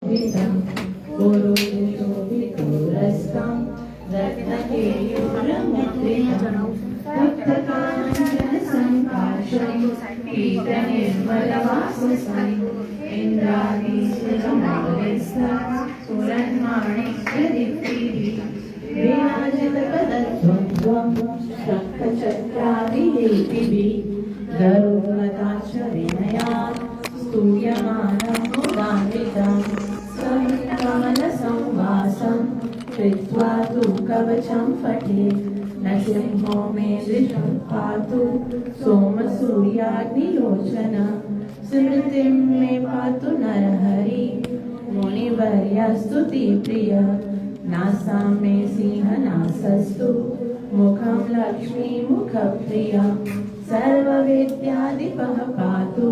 पुरुषोभितोरस्तं रत्नकेयूरमुद्रितं तप्तकाञ्चनसङ्काशं पीतनिर्मलवाससं इन्द्रादिसुरमौलिस्थं पुरन्माणिक्यदीप्तिः विराजितपदद्वन्द्वं शङ्खचक्रादिलेपिभिः गरुडगदाक्षविनया स्तूयमानं मुदान्वितं संवासं कृत्वा तु कवचं पठे नृसिंहो मे दृशं पातु सोमसूर्याग्निलोचन स्मृतिं मे पातु नरहरि मुनिवर्यस्तुतिप्रिय नासां मे सिंहनासस्तु मुखं लक्ष्मीमुखप्रिय सर्ववेद्यादिपः पातु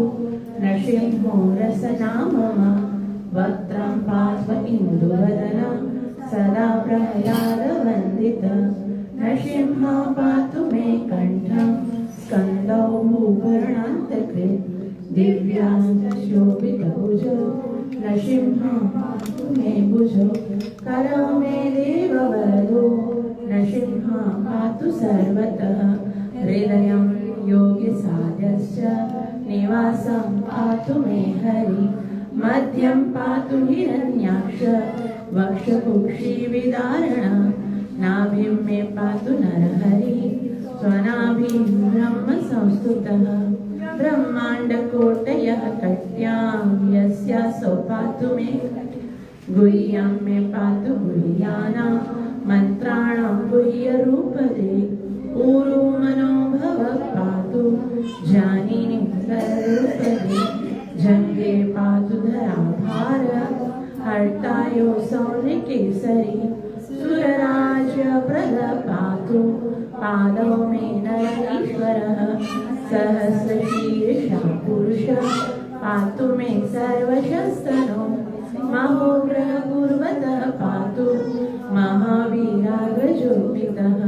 नृसिंहो रसना मम वक्त्रं पात्व इन्दुवदनं सदा प्रह्लादवन्दित नृसिंहो पातु मे कण्ठं स्कन्दौ भूभरणान्तकृत् दिव्याशोभितभुजो नृसिंहो पातु मे भुजो करो मे देववरदो नृसिंहो पातु सर्वतः हृदयं योगिसाधश्च निवासं पातु मे हरि मध्यं पातु हिरण्याक्ष वक्षकुक्षिविदारण नाभिं मे पातु नरहरि स्वनाभिं ब्रह्म संस्तुतः ब्रह्माण्डकोटयः कट्यां यस्यासौ पातु मे गुह्यं मे पातु गुह्यानां मन्त्राणां गुह्यरूपदे ऊरू मनोभव पातु जानिनि रूपदे जङ्गे पातु धराभार हर्तायो सौर्यकेसरी सुरराजप्रद पातु पादौ मे नरईश्वरः सहस्रशीर्षा पुरुषः पातु मे सर्वशस्तनो महोग्रह पूर्वतः पातु महावीराग्रजोपितः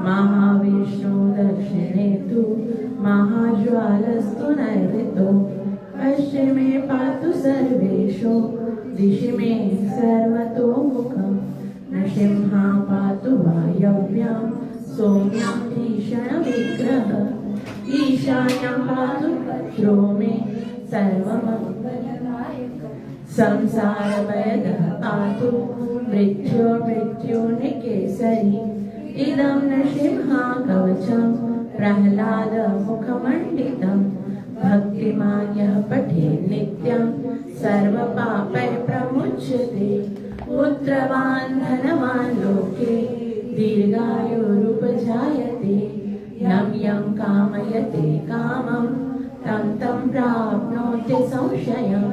महाविष्णु दक्षिणे तु महाज्वालस्तु नैऋतो पश्चिमे पातु सर्वेषु दिशि मे सर्वतोमुखं नृसिंहा पातु वायव्यां सौम्यां भीषणविग्रहः ईशान्यं पातु भद्रो मे सर्वमङ्गलदायकः संसारभयदः पातु मृत्योर्मृत्युर्निकेसरी इदं नृसिंहा कवचं प्रह्लादमुखमण्डितं भक्तिमान् यः पठेत् नित्यं सर्वपापैः प्रमुच्यते पुत्रवान् धनवान् लोके दीर्घायुरुपजायते यं यं कामयते कामं तं तं प्राप्नोति संशयं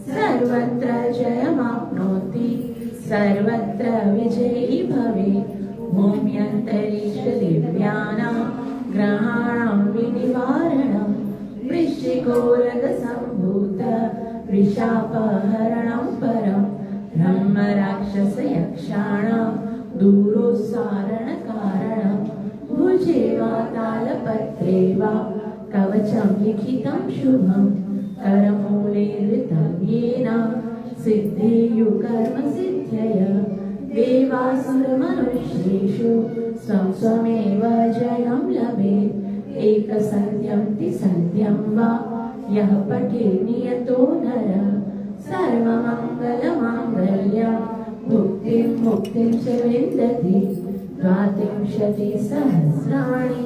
सर्वत्र जयमाप्नोति सर्वत्र विजयी भवेत् भूम्यन्तरिक्षदिव्यानां ग्रहाणां विनिवारणं वृश्चिकोरगसम्भूत वृषापहरणं परं ब्रह्मराक्षसयक्षाणां दूरोत्सारणकारणं भुजे वा तालपत्रे वा कवचं लिखितं शुभं करमूले धृतं येन सिद्धियुकर्मसिद्ध्यय देवासुरमनुष्येषु स्वं स्वमेव जयं लभेत् एकसन्ध्यं त्रिसन्ध्यं वा यः पठेत् नियतो नरः सर्वमङ्गलमाङ्गल्यं भुक्तिं मुक्तिं च विन्दति द्वात्रिंशतिसहस्राणि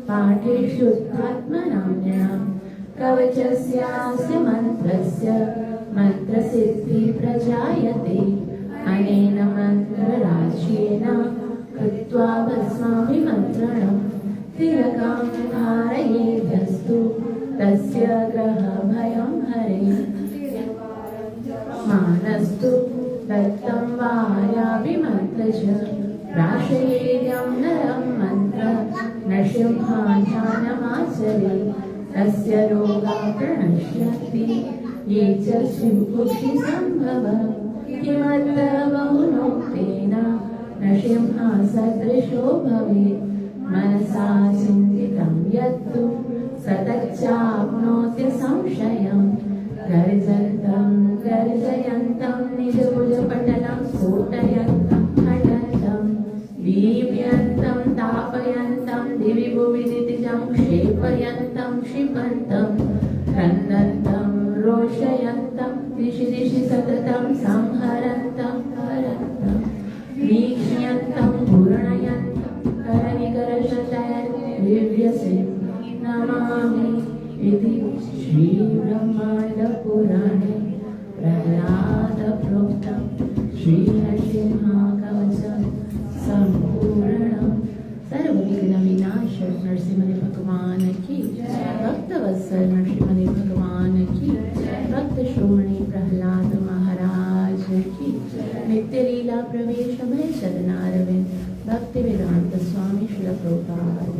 पाठे शुद्धात्मनाम्न्यां कवचस्यास्य मन्त्रस्य मन्त्रसिद्धिः प्रजायते अनेन मन्त्रराज्येन कृत्वा भस्माभिमन्त्रणं तिलकं धारयेद्यस्तु तस्य ग्रहभयं हरेत् मानस्तु दत्तं वार्याभिमन्त्रच प्राशयेयं नरं मन्त्र नृसिंहाध्यानमाचरेत् तस्य रोगाः प्रणश्यन्ति ये च स्युकुक्षि सम्भवः किमत्र बहुनोक्तेन नृसिंहः सदृशो भवेत् मनसा चिन्तितं यत्तु सतच्चाप्नोति संशयं गर्जन्तं गर्जयन्तं निज दुष्टं संहरन्तं हरन्तं वीक्ष्यन्तं पूर्णयन्तं करविकरशतैर्दिव्यसिंहं नमामि इति श्रीब्रह्माण्डपुराणे प्रह्लादप्रोक्तं श्रीनरसिंहकवचं सम्पूर्णम्। सर्वविघ्नविनाशक नरसिंह भगवान की, भक्तवत्सल नरसिंह भगवान की, भक्त श्रोमणी प्रहलाद महाराज की, नित्य लीला प्रवेश भय सदनारविंद भक्ति वेदांत स्वामी श्रील प्रभुपाद।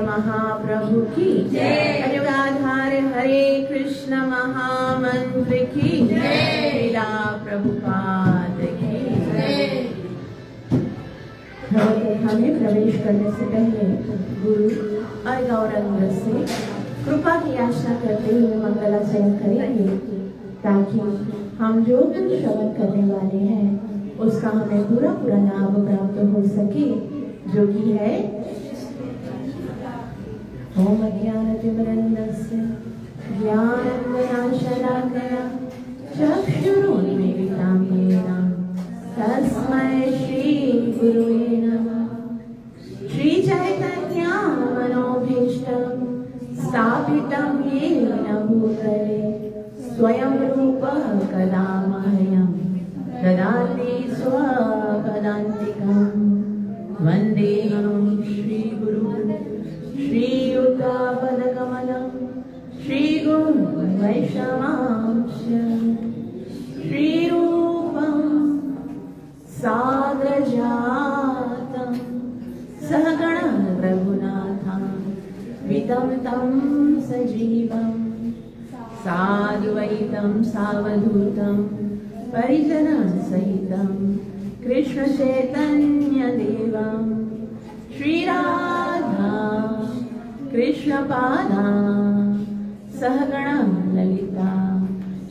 महाप्रभु की कलियुगाधार हरे कृष्ण महामंत्र की लीला प्रभुपाद की हमें प्रवेश करने से पहले गुरु और गौरंग से कृपा की याचना करते हुए मंगलाचरण करेंगे ताकि हम जो कुछ श्रवण करने वाले हैं उसका हमें पूरा पूरा लाभ प्राप्त हो सके, जो कि है ओम अज्ञानतिमिरन्धस्य ज्ञानाञ्जनशलाकया चक्षुरुन्मीलितं येन तस्मै श्रीगुरुवे नमः। श्रीचैतन्यमनोभीष्टं स्थापितं येन भूतले स्वयं रूपः कदा मह्यं ददाति स्वपदान्तिकं। वन्देऽहं श्रीगुरुं श्रीयुतापदकमलं श्रीगुरुं वैष्णवांश्च श्रीरूपं साग्रजातं सहगणं रघुनाथं वितं तं सजीवं साद्वैतं सावधूतं परिजनसहितं कृष्णचैतन्यदेवं श्रीराधा कृष्णपादा सहगणं ललिता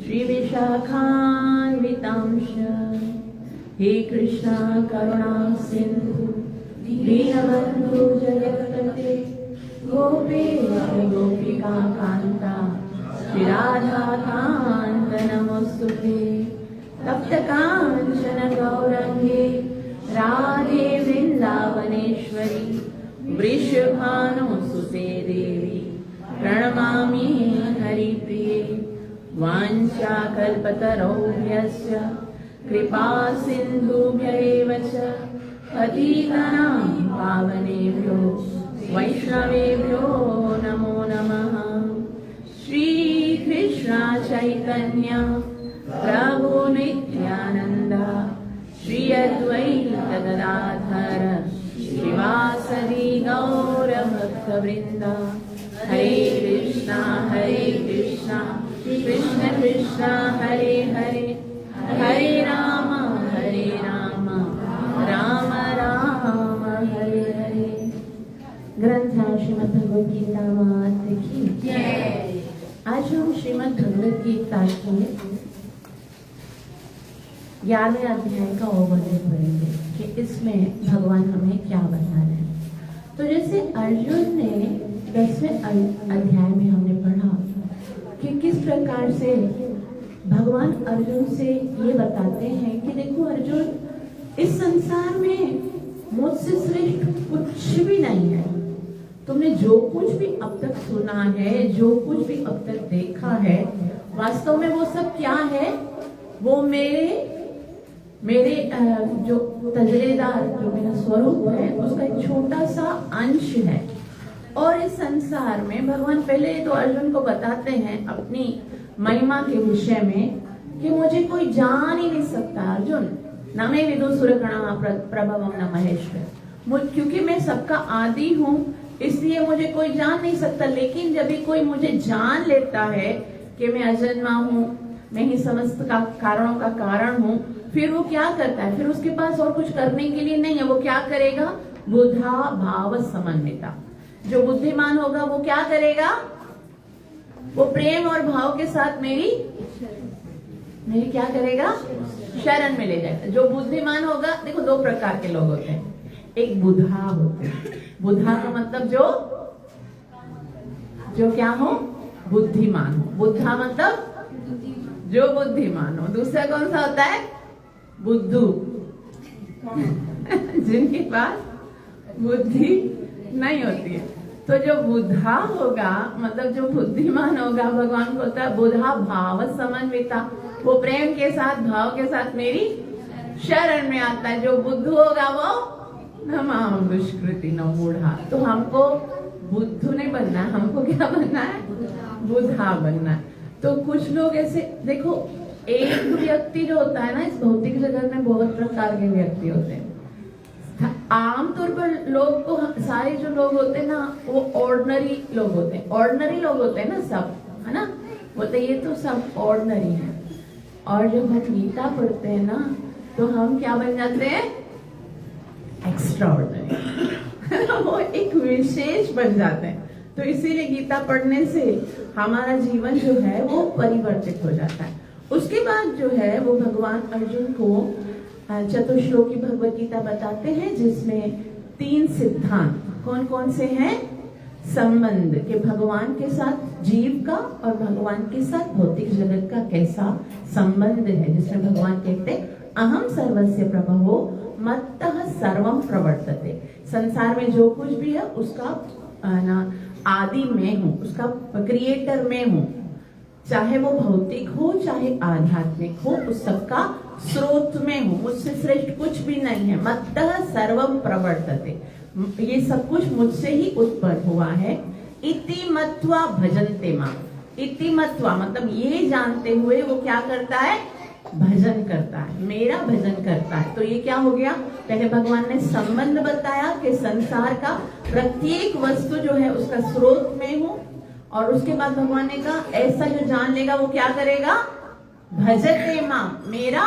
श्रीविशाखान्वितांश। हे कृष्णा करुणा सिन्धु दीनबन्धु जगत्पते गोपेश गोपिका कान्ता श्रीराधा कान्त नमोस्तुते। तप्त काञ्चन गौरङ्गे राधे वृन्दावनेश्वरी वृषभानुसुते देवी प्रणमामि हरिप्रिये। वाञ्छाकल्पतरुभ्यश्च कृपा सिन्धुभ्यैव च पतितानां पावनेभ्यो वैष्णवेभ्यो नमो नमः। श्रीकृष्ण चैतन्य प्रभु नित्यानन्द श्री अद्वैत गदाधर श्रीवासदि गौरभक्तवृन्द। हरे कृष्णा कृष्ण कृष्ण हरे हरे हरे राम राम राम हरे हरे। ग्रंथ श्रीमद् भगवद गीता माता की जय। आज हम श्रीमद् भगवद गीता के 11वें अध्याय का ओवरव्यू करेंगे कि इसमें भगवान हमें क्या बता रहे हैं। तो जैसे अर्जुन ने 10वें अध्याय में हमने पढ़ा कि किस प्रकार से भगवान अर्जुन से ये बताते हैं कि देखो अर्जुन, मुझसे श्रेष्ठ कुछ भी नहीं है। तुमने जो कुछ भी अब तक सुना है, जो कुछ भी अब तक देखा है, वास्तव में वो सब क्या है? वो मेरे जो तजरेदार, जो मेरा स्वरूप है, उसका एक छोटा सा अंश है। और इस संसार में भगवान पहले तो अर्जुन को बताते हैं अपनी महिमा के विषय में कि मुझे कोई जान ही नहीं सकता अर्जुन, न मैं विदुसुरगणा प्रभवम न महेश्वर, क्योंकि मैं सबका आदि हूँ, इसलिए मुझे कोई जान नहीं सकता। लेकिन जब भी कोई मुझे जान लेता है कि मैं अजन्मा हूँ, मैं ही समस्त कारणों का कारण हूँ, फिर वो क्या करता है? फिर उसके पास और कुछ करने के लिए नहीं है। वो क्या करेगा? बुधा भाव समन्विता। जो बुद्धिमान होगा वो क्या करेगा? वो प्रेम और भाव के साथ मेरी क्या करेगा? शरण में ले जाएगा। जो बुद्धिमान होगा, देखो दो प्रकार के लोग होते हैं, एक बुधा होते हैं। बुधा का मतलब जो क्या हो? बुद्धिमान हो। बुद्धा मतलब जो बुद्धिमान हो। दूसरा कौन सा होता है? बुद्धू जिनके पास बुद्धि नहीं होती है। तो जो बुधा होगा, मतलब जो बुद्धिमान होगा, भगवान को होता है बुधा भाव समन्विता। वो प्रेम के साथ, भाव के साथ मेरी शरण में आता है। जो बुद्धू होगा वो नमाम दुष्कृति न मूढ़ा। तो हमको बुद्धू नहीं बनना है, हमको क्या बनना है? बुधा बनना है। तो कुछ लोग ऐसे देखो, एक व्यक्ति जो होता है ना, इस भौतिक जगत में बहुत प्रकार के व्यक्ति होते हैं। आमतौर पर लोग को, सारे जो लोग होते हैं ना, वो ऑर्डिनरी लोग होते हैं। ऑर्डिनरी लोग होते हैं ना सब, है ना? बोलते ये तो सब ऑर्डिनरी है। और जब हम गीता पढ़ते हैं ना, तो हम क्या बन जाते हैं? एक्स्ट्रा ऑर्डिनरी वो एक विशेष बन जाते हैं। तो इसीलिए गीता पढ़ने से हमारा जीवन जो है वो परिवर्तित हो जाता है। उसके बाद जो है वो भगवान अर्जुन को चतुश्लोकी भगवत गीता बताते हैं, जिसमें 3 सिद्धांत कौन कौन से हैं? संबंध के, भगवान के साथ जीव का और भगवान के साथ भौतिक जगत का कैसा संबंध है, जिसमें भगवान कहते हैं अहम सर्वस्य प्रभवो मत्तः सर्वम प्रवर्तते। संसार में जो कुछ भी है उसका आदि में हूँ, उसका क्रिएटर में हूँ। चाहे वो भौतिक हो चाहे आध्यात्मिक हो, उस सबका स्रोत में हूँ। मुझसे श्रेष्ठ कुछ भी नहीं है। मत्तः सर्वम प्रवर्तते, ये सब कुछ मुझसे ही उत्पन्न हुआ है। इति मत्वा भजन्ते मां। इति मत्वा मतलब ये जानते हुए वो क्या करता है? भजन करता है, मेरा भजन करता है। तो ये क्या हो गया? पहले भगवान ने संबंध बताया कि संसार का प्रत्येक वस्तु जो है उसका स्रोत में हूँ। और उसके बाद भगवान ने कहा ऐसा जो जान लेगा वो क्या करेगा? भजते मां, मेरा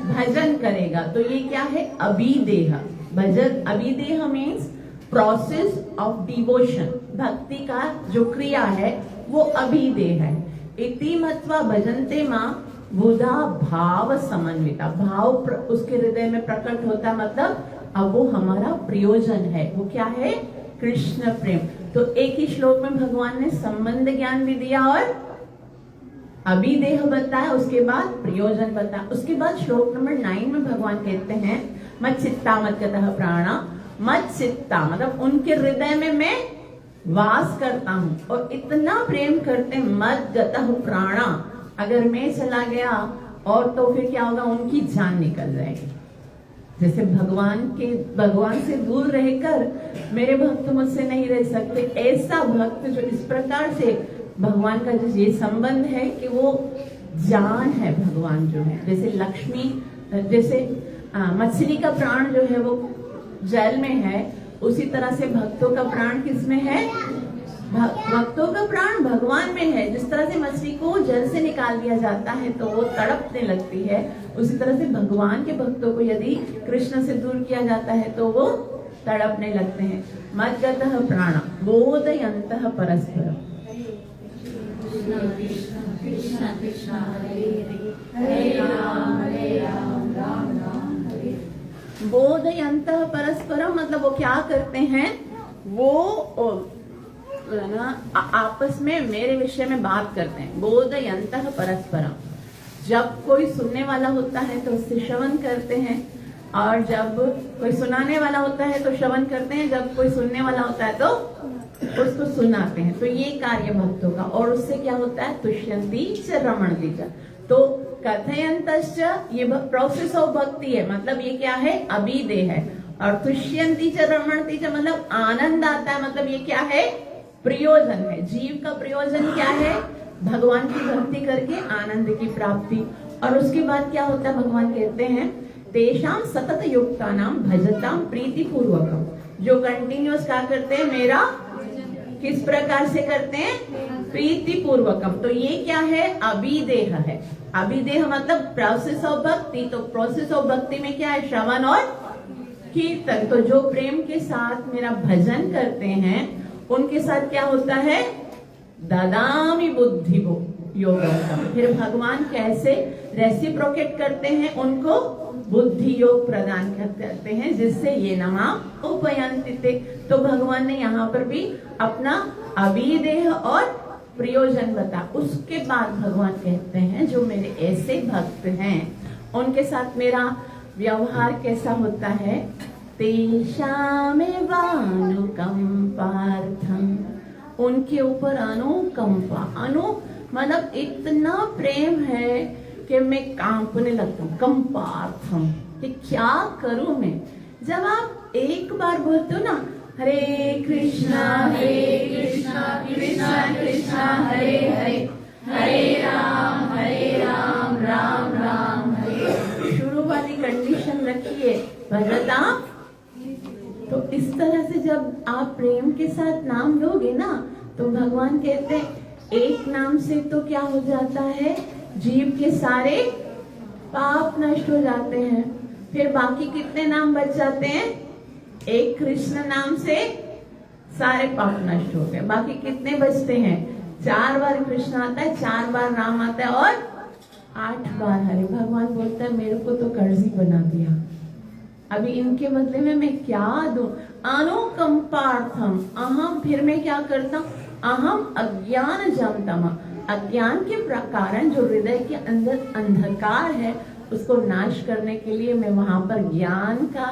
भजन करेगा। तो ये क्या है? अभिदेह। भजन, अभिदेह मीन्स प्रोसेस ऑफ डिवोशन। भक्ति का जो क्रिया है वो अभिदेह है। इति मत्वा भजन्ते मां बुधा भाव समन्विता। भाव उसके हृदय में प्रकट होता, मतलब अब वो हमारा प्रयोजन है। वो क्या है? कृष्ण प्रेम। तो एक ही श्लोक में भगवान ने संबंध ज्ञान भी दिया और अभिदेह बताया, उसके बाद प्रयोजन बताया। उसके बाद श्लोक नंबर 9 में भगवान कहते हैं मत चित्ता मत गतः प्राणा। मत चित्ता मतलब उनके हृदय में मैं वास करता हूँ और इतना प्रेम करते हैं। मत गतः प्राणा, अगर मैं चला गया और तो फिर क्या होगा? उनकी जान निकल जाएगी। जैसे भगवान से दूर रहकर मेरे भक्त मुझसे नहीं रह सकते, ऐसा भक्त जो इस प्रकार से भगवान का जो ये संबंध है कि वो जान है भगवान जो है। जैसे लक्ष्मी, जैसे मछली का प्राण जो है वो जल में है, उसी तरह से भक्तों का प्राण किसमें है? भक्तों का प्राण भगवान में है। जिस तरह से मछली को जल से निकाल दिया जाता है तो वो तड़पने लगती है, उसी तरह से भगवान के भक्तों को यदि कृष्ण से दूर किया जाता है तो वो तड़पने लगते हैं। मद्गतः प्राण बोधयन्तः परस्परम्। बोधयन्तः परस्परम् मतलब वो क्या करते हैं? वो ना आपस में मेरे विषय में बात करते हैं। बोधयन्तः परस्परम्, जब कोई सुनने वाला होता है तो उससे श्रवण करते हैं, और जब कोई सुनाने वाला होता है तो श्रवण करते हैं, जब कोई सुनने वाला होता है तो उसको सुनाते हैं। तो ये कार्य भक्तों का। और उससे क्या होता है? तुष्यंती च रमणती च। तो कथयंतश्च ये प्रोसेस ऑफ भक्ति है, मतलब ये क्या है? अभिदेह है। और तुष्यंती च रमणती च मतलब आनंद आता है, मतलब ये क्या है? प्रयोजन है। जीव का प्रयोजन क्या है? भगवान की भक्ति करके आनंद की प्राप्ति। और उसके बाद क्या होता है? भगवान कहते हैं तेषाम सतत युक्ता नाम भजताम प्रीति पूर्वकम। जो कंटिन्यूस क्या करते हैं? मेरा किस प्रकार से करते हैं? प्रीति पूर्वकम। तो ये क्या है? अभिदेह है। अभिदेह मतलब प्रोसेस ऑफ भक्ति। तो प्रोसेस ऑफ भक्ति में क्या है? श्रवण और कीर्तन। तो जो प्रेम के साथ मेरा भजन करते हैं उनके साथ क्या होता है? ददामि बुद्धि को योग। फिर भगवान कैसे रेसिप्रोकेट करते हैं? उनको बुद्धि योग प्रदान करते हैं, जिससे ये नमा उपयंति। तो भगवान ने यहाँ पर भी अपना अभिदेह और प्रयोजन बता। उसके बाद भगवान कहते हैं जो मेरे ऐसे भक्त हैं उनके साथ मेरा व्यवहार कैसा होता है? तेषामेवानुकंपार्थम। उनके ऊपर अनुकंपा। अनु मतलब इतना प्रेम है कि मैं कांपने लगता हूँ। कंपार्थम कि क्या करूं मैं। जब आप एक बार बोलते हो ना हरे कृष्णा कृष्णा कृष्णा हरे हरे, हरे राम राम राम हरे। शुरू वाली कंडीशन रखिए भजता। तो इस तरह से जब आप प्रेम के साथ नाम लोगे ना तो भगवान कहते हैं एक नाम से तो क्या हो जाता है? जीव के सारे पाप नष्ट हो जाते हैं। फिर बाकी कितने नाम बच जाते हैं? एक कृष्ण नाम से सारे पाप नष्ट हो गए। बाकी कितने बचते हैं? 4 बार कृष्ण आता है, 4 बार राम आता है और 8 बार हरे। भगवान बोलता है मेरे को तो कर्जी बना दिया, अभी इनके बदले में मैं क्या दूं? अनुकंपार्थम अहम। फिर मैं क्या करता हूँ? अहम अज्ञान जमतम। अज्ञान के कारण जो हृदय के अंदर अंधकार है उसको नाश करने के लिए मैं वहां पर ज्ञान का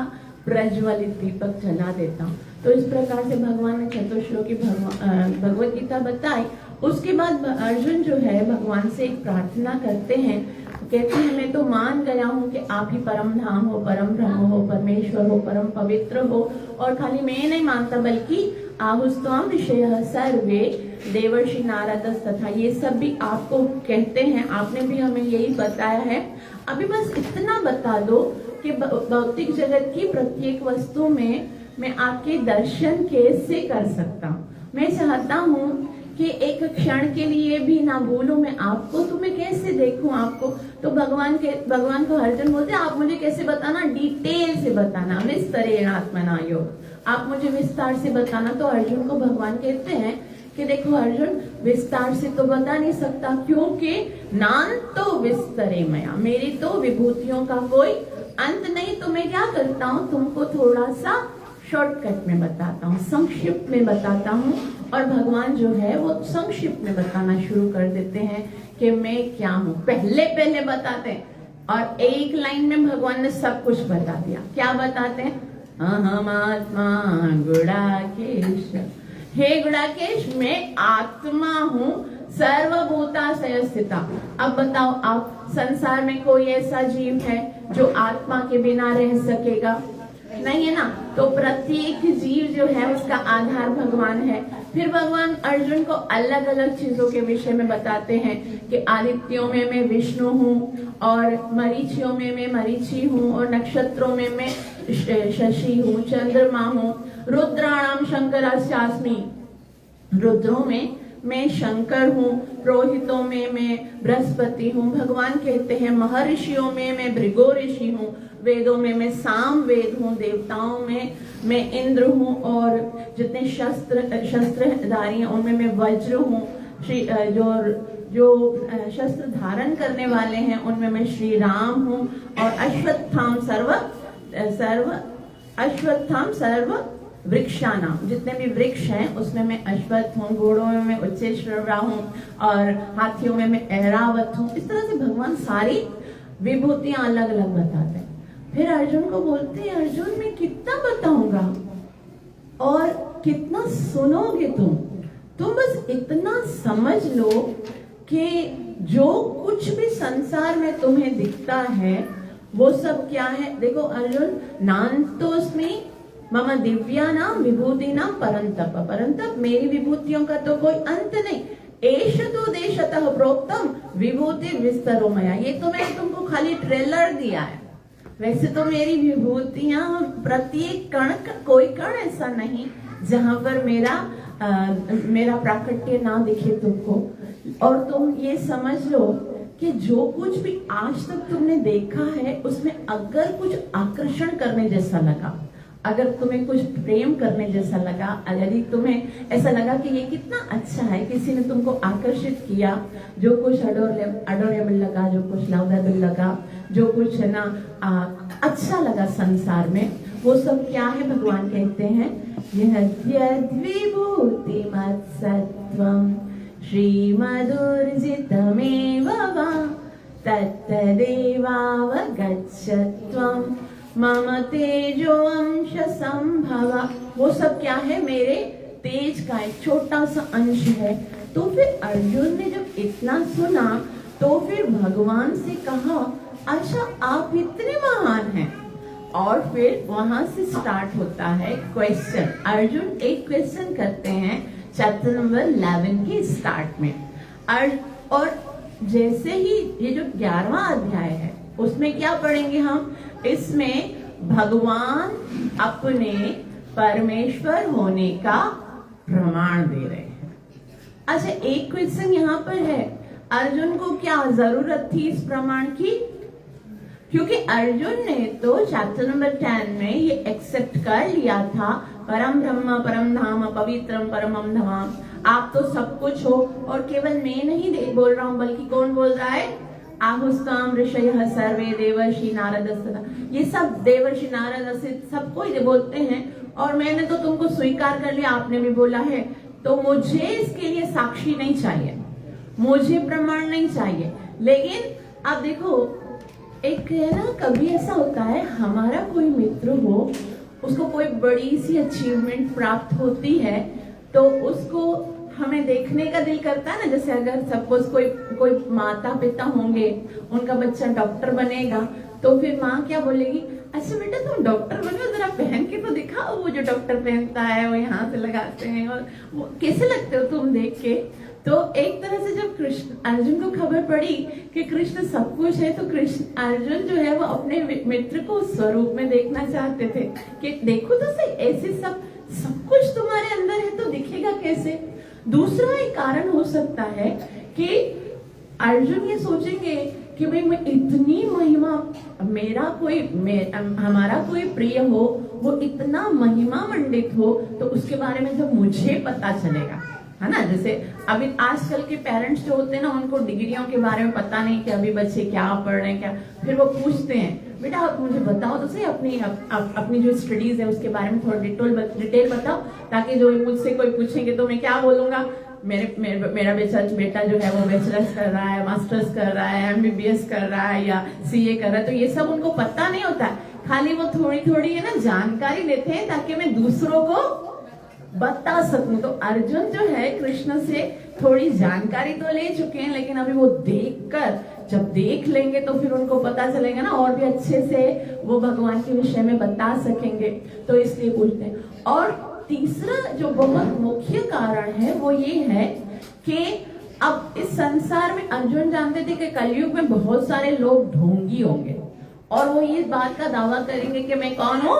प्रज्वलित दीपक जला देता हूँ। तो इस प्रकार से भगवान ने चतुश्लोकी भगवत गीता बताई। उसके बाद अर्जुन जो है भगवान से एक प्रार्थना करते हैं, कहते हैं मैं तो मान गया हूँ कि आप ही परम धाम हो, परम ब्रह्म हो, परमेश्वर हो, परम पवित्र हो। और खाली मैं नहीं मानता बल्कि आहुस्त्वम ऋषयः सर्वे देवर्षि नारद तथा ये सब भी आपको कहते हैं। आपने भी हमें यही बताया है। अभी बस इतना बता दो कि भौतिक जगत की प्रत्येक वस्तु में मैं आपके दर्शन कैसे कर सकता हूँ। मैं चाहता हूँ कि एक क्षण के लिए भी ना भूलूं मैं आपको, तो मैं कैसे देखूं आपको। तो भगवान को अर्जुन बोलते आप मुझे कैसे बताना? डिटेल से बताना। विस्तरेण आत्मना योग। आप मुझे विस्तार से बताना। तो अर्जुन को भगवान कहते हैं कि देखो अर्जुन, विस्तार से तो बता नहीं सकता क्योंकि नान्तो विस्तरे मया, मेरी तो विभूतियों का कोई अंत नहीं। तो मैं क्या करता हूँ? तुमको थोड़ा सा शॉर्टकट में बताता हूँ, संक्षिप्त में बताता हूँ। और भगवान जो है वो संक्षिप्त में बताना शुरू कर देते हैं कि मैं क्या हूँ। पहले बताते हैं और एक लाइन में भगवान ने सब कुछ बता दिया। क्या बताते हैं? अहम आत्मा गुड़ाकेश। हे गुड़ाकेश, मैं आत्मा हूँ सर्वभूताशय स्थिता। अब बताओ आप, संसार में कोई ऐसा जीव है जो आत्मा के बिना रह सकेगा? नहीं है ना। तो प्रत्येक जीव जो है उसका आधार भगवान है। फिर भगवान अर्जुन को अलग अलग चीजों के विषय में बताते हैं कि आदित्यों में मैं विष्णु हूँ और मरीचियों में मैं मरीचि हूँ और नक्षत्रों में मैं शशि हूँ, चंद्रमा हूँ। रुद्राणाम शंकरास्मि, रुद्रों में मैं शंकर हूँ, पुरोहितों में मैं बृहस्पति हूँ। भगवान कहते हैं महर्षियों में मैं भृगु ऋषि हूँ, वेदों में मैं साम वेद हूँ, देवताओं में मैं इंद्र हूँ और जितने शस्त्रधारी हैं उनमें मैं वज्र हूँ। जो शस्त्र धारण करने वाले हैं उनमें मैं श्री राम हूँ। और अश्वत्थाम सर्व वृक्षानाम, जितने भी वृक्ष हैं उसमें मैं अश्वत्थ हूँ। घोड़ों में मैं उच्चैश्रवा हूँ और हाथियों में मैं ऐरावत हूँ। इस तरह से भगवान सारी विभूतियां अलग अलग बताते हैं। फिर अर्जुन को बोलते हैं, अर्जुन मैं कितना बताऊंगा और कितना सुनोगे तुम बस इतना समझ लो कि जो कुछ भी संसार में तुम्हें दिखता है वो सब क्या है। देखो अर्जुन, नान्तोस्मि मम दिव्या नाम विभूति नाम परंतप, परंतप मेरी विभूतियों का तो कोई अंत नहीं। एष तो देशतः प्रोक्तम विभूति विस्तरो मया, ये तो मैंने तुमको खाली ट्रेलर दिया है, वैसे तो मेरी विभूतियां प्रत्येक कण, कोई कण ऐसा नहीं जहां पर मेरा प्राकट्य ना दिखे तुमको। और तुम ये समझ लो कि जो कुछ भी आज तक तुमने देखा है उसमें अगर कुछ आकर्षण करने जैसा लगा, अगर तुम्हें कुछ प्रेम करने जैसा लगा, अगर तुम्हें ऐसा लगा कि ये कितना अच्छा है, किसी ने तुमको आकर्षित किया, जो कुछ अडोरेबल लगा, जो कुछ लवेबल लगा, जो कुछ है ना अच्छा लगा संसार में, वो सब क्या है। भगवान कहते हैं यह विभूति मत्सत्वम् श्रीमदुर्जितमेव वा तत्तदेवावगच्छत्वम् मम तेजो अंश संभवा। वो सब क्या है, मेरे तेज का एक छोटा सा अंश है। तो फिर अर्जुन ने जब इतना सुना तो फिर भगवान से कहा, अच्छा आप इतने महान हैं। और फिर वहां से स्टार्ट होता है क्वेश्चन। अर्जुन एक क्वेश्चन करते हैं चैप्टर नंबर 11 के स्टार्ट में। और जैसे ही ये जो 11वां अध्याय है उसमें क्या पढ़ेंगे हम, इसमें भगवान अपने परमेश्वर होने का प्रमाण दे रहे हैं। अच्छा एक क्वेश्चन यहाँ पर है, अर्जुन को क्या जरूरत थी इस प्रमाण की? क्योंकि अर्जुन ने तो चैप्टर नंबर 10 में ये एक्सेप्ट कर लिया था, परम ब्रह्म परम धाम पवित्रम परमम धाम, आप तो सब कुछ हो। और केवल मैं नहीं बोल रहा हूँ, बल्कि कौन बोल रहा है, आहुस्ताम ऋषयः सर्वे देवर्षि नारद, ये सब देवर्षि नारद सबको ये बोलते हैं। और मैंने तो तुमको स्वीकार कर लिया, आपने भी बोला है, तो मुझे इसके लिए साक्षी नहीं चाहिए, मुझे प्रमाण नहीं चाहिए। लेकिन अब देखो एक है ना, कभी ऐसा होता है हमारा कोई मित्र हो, उसको कोई बड़ी सी अचीवमेंट प्राप्त होती है तो उसको हमें देखने का दिल करता है ना। जैसे अगर सपोज कोई माता पिता होंगे, उनका बच्चा डॉक्टर बनेगा तो फिर माँ क्या बोलेगी, अच्छा बेटा तुम डॉक्टर बनो, जरा पहन के तो दिखाओ, वो जो डॉक्टर पहनता है वो यहाँ से लगाते हैं और वो कैसे लगते हो तुम देख के। तो एक तरह से जब कृष्ण अर्जुन को खबर पड़ी कि कृष्ण सब कुछ है, तो कृष्ण अर्जुन जो है वो अपने मित्र को स्वरूप में देखना चाहते थे कि देखो तो सही, ऐसे सब कुछ तुम्हारे अंदर है तो दिखेगा कैसे। दूसरा एक कारण हो सकता है कि अर्जुन ये सोचेंगे कि भाई मैं इतनी महिमा, हमारा कोई प्रिय हो, वो इतना महिमा मंडित हो, तो उसके बारे में जब मुझे पता चलेगा, है ना। जैसे अभी आजकल के पेरेंट्स जो होते हैं ना, उनको डिग्रियों के बारे में पता नहीं कि अभी बच्चे क्या पढ़ रहे हैं क्या, फिर वो पूछते हैं बेटा आप मुझे बताओ तो सही अपनी जो स्टडीज है उसके बारे में थोड़ा डिटेल बताओ, ताकि जो मुझसे कोई पूछेंगे तो मैं क्या बोलूंगा, मेरा बेटा जो है वो बैचलर्स कर रहा है, मास्टर्स कर रहा है, MBBS कर रहा है या CA कर रहा है। तो ये सब उनको पता नहीं होता, खाली वो थोड़ी थोड़ी है ना जानकारी लेते हैं ताकि मैं दूसरों को बता सकूं। तो अर्जुन जो है कृष्ण से थोड़ी जानकारी तो ले चुके हैं, लेकिन अभी वो देखकर जब देख लेंगे तो फिर उनको पता चलेगा ना, और भी अच्छे से वो भगवान के विषय में बता सकेंगे, तो इसलिए पूछते हैं। और तीसरा जो बहुत मुख्य कारण है वो ये है कि अब इस संसार में अर्जुन जानते थे कि कलयुग में बहुत सारे लोग ढोंगी होंगे और वो ये बात का दावा करेंगे कि मैं कौन हूँ,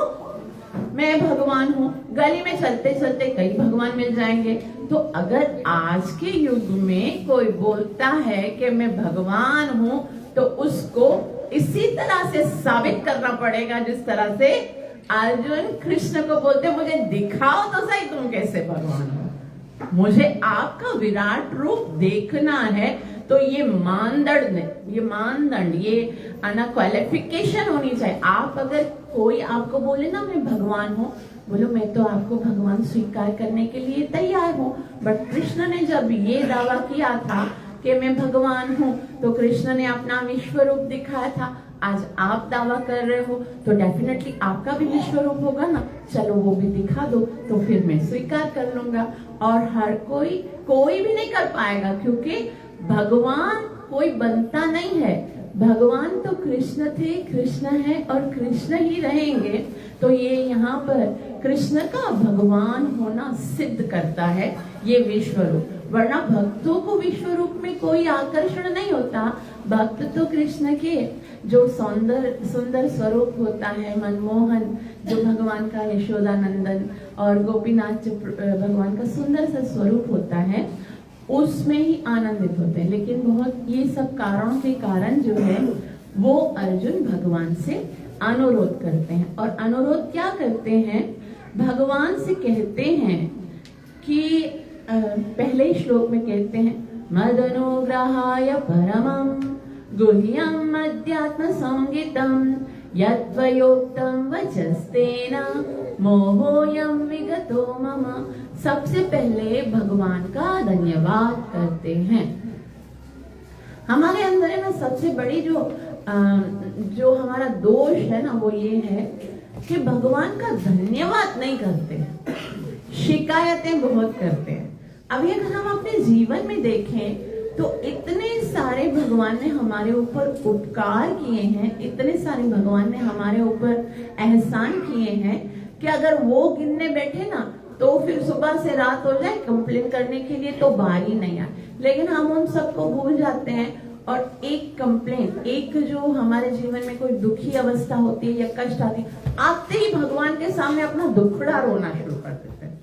मैं भगवान हूँ। गली में चलते चलते कई भगवान मिल जाएंगे। तो अगर आज के युग में कोई बोलता है कि मैं भगवान हूँ, तो उसको इसी तरह से साबित करना पड़ेगा जिस तरह से अर्जुन कृष्ण को बोलते, मुझे दिखाओ तो सही तुम कैसे भगवान हो, मुझे आपका विराट रूप देखना है। तो ये मानदंड ये क्वालिफिकेशन होनी चाहिए। आप अगर कोई आपको बोले ना मैं भगवान हूँ, बोलो मैं तो आपको भगवान स्वीकार करने के लिए तैयार हूँ। बट कृष्ण ने जब ये दावा किया था कि मैं भगवान हूँ, तो कृष्ण ने अपना विश्व रूप दिखाया था। आज आप दावा कर रहे हो तो डेफिनेटली आपका भी विश्व रूप होगा ना, चलो वो भी दिखा दो, तो फिर मैं स्वीकार कर लूंगा। और हर कोई भी नहीं कर पाएगा, क्योंकि भगवान कोई बनता नहीं है। भगवान तो कृष्ण थे, कृष्ण है और कृष्ण ही रहेंगे। तो ये यहाँ पर कृष्ण का भगवान होना सिद्ध करता है ये विश्व रूप। वरना भक्तों को विश्व रूप में कोई आकर्षण नहीं होता। भक्त तो कृष्ण के जो सुंदर स्वरूप होता है, मनमोहन, जो भगवान का यशोदानंदन और गोपीनाथ जो भगवान का सुंदर सा स्वरूप होता है, उसमें ही आनंदित होते हैं। लेकिन बहुत ये सब कारणों के कारण जो है वो अर्जुन भगवान से अनुरोध करते हैं। और अनुरोध क्या करते हैं? भगवान से कहते हैं कि पहले श्लोक में कहते हैं, मदनुग्रहाय परमं गुह्यं अध्यात्म संगीतम यद्वयोक्तं वचस्तेन मोहोयं विगतो मम। सबसे पहले भगवान का धन्यवाद करते हैं। हमारे अंदर है ना सबसे बड़ी जो हमारा दोष है ना, वो ये है कि भगवान का धन्यवाद नहीं करते हैं, शिकायतें बहुत करते हैं। अभी अगर हम अपने जीवन में देखें तो इतने सारे भगवान ने हमारे ऊपर उपकार किए हैं, इतने सारे भगवान ने हमारे ऊपर एहसान किए हैं कि अगर वो गिनने बैठे ना तो फिर सुबह से रात हो जाए, कंप्लेन करने के लिए तो बारी नहीं आए। लेकिन हम उन सबको भूल जाते हैं और एक कंप्लेन, एक जो हमारे जीवन में कोई दुखी अवस्था होती है या कष्ट आती है, आते ही भगवान के सामने अपना दुखड़ा रोना शुरू कर देते हैं।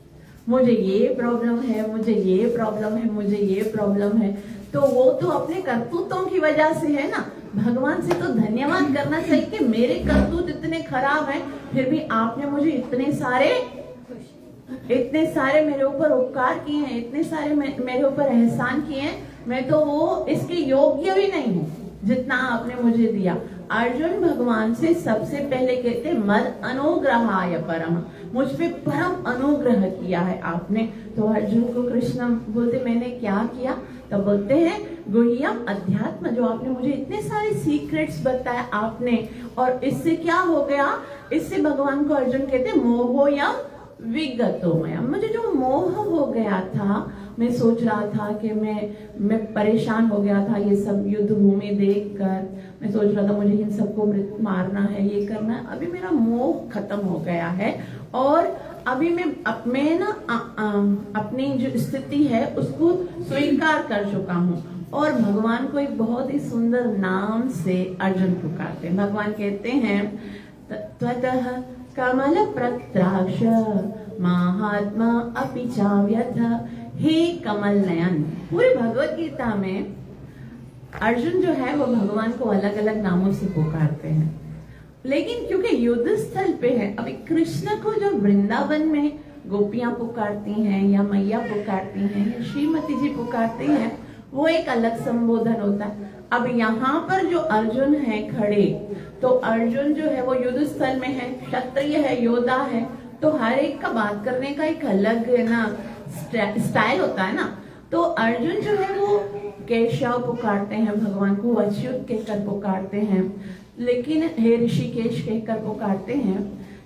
मुझे ये प्रॉब्लम है, मुझे ये प्रॉब्लम है, मुझे ये प्रॉब्लम है। तो वो तो अपने करतूतों की वजह से है ना। भगवान से तो धन्यवाद करना चाहिए कि मेरे करतूत इतने खराब हैं, फिर भी आपने मुझे इतने सारे मेरे ऊपर उपकार किए हैं, इतने सारे मेरे ऊपर एहसान किए हैं। मैं तो वो इसके योग्य भी नहीं हूँ जितना आपने मुझे दिया। अर्जुन भगवान से सबसे पहले कहते मद अनुग्रहाय परम, मुझ पे परम अनुग्रह किया है आपने। तो अर्जुन को कृष्ण बोलते मैंने क्या किया? तो बोलते हैं गुह्यम अध्यात्म, जो आपने मुझे इतने सारे सीक्रेट्स बताए आपने, और इससे क्या हो गया? इससे भगवान को अर्जुन कहते मोहोयम विगतोमय, मुझे जो मोह हो गया था, मैं सोच रहा था कि मैं परेशान हो गया था ये सब युद्ध भूमि देखकर। मैं सोच रहा था मुझे इन सबको मारना है, ये करना है। अभी मेरा मोह खत्म हो गया है और अभी मैं ना अपनी जो स्थिति है उसको स्वीकार कर चुका हूँ। और भगवान को एक बहुत ही सुंदर नाम से अर्जुन पुकारते हैं। भगवान कहते हैं त्वतः कमल प्रत्राक्ष महात्मा अपि चाव्यथ, हे कमल नयन। पूरी भगवत गीता में अर्जुन जो है वो भगवान को अलग अलग नामों से पुकारते हैं। लेकिन क्योंकि युद्ध स्थल पे है, अभी कृष्ण को जो वृंदावन में गोपियां पुकारती हैं या मैया पुकारती हैं या श्रीमती जी पुकारती हैं, वो एक अलग संबोधन होता है। अब यहाँ पर जो अर्जुन है खड़े, तो अर्जुन जो है वो युद्ध स्थल में है, क्षत्रिय है, योद्धा है, तो हर एक का बात करने का एक अलग ना स्टाइल होता है ना। तो अर्जुन जो है वो केशव पुकारते हैं भगवान को, अच्युत कहकर पुकारते हैं, लेकिन हे ऋषिकेश कहकर पुकारते हैं।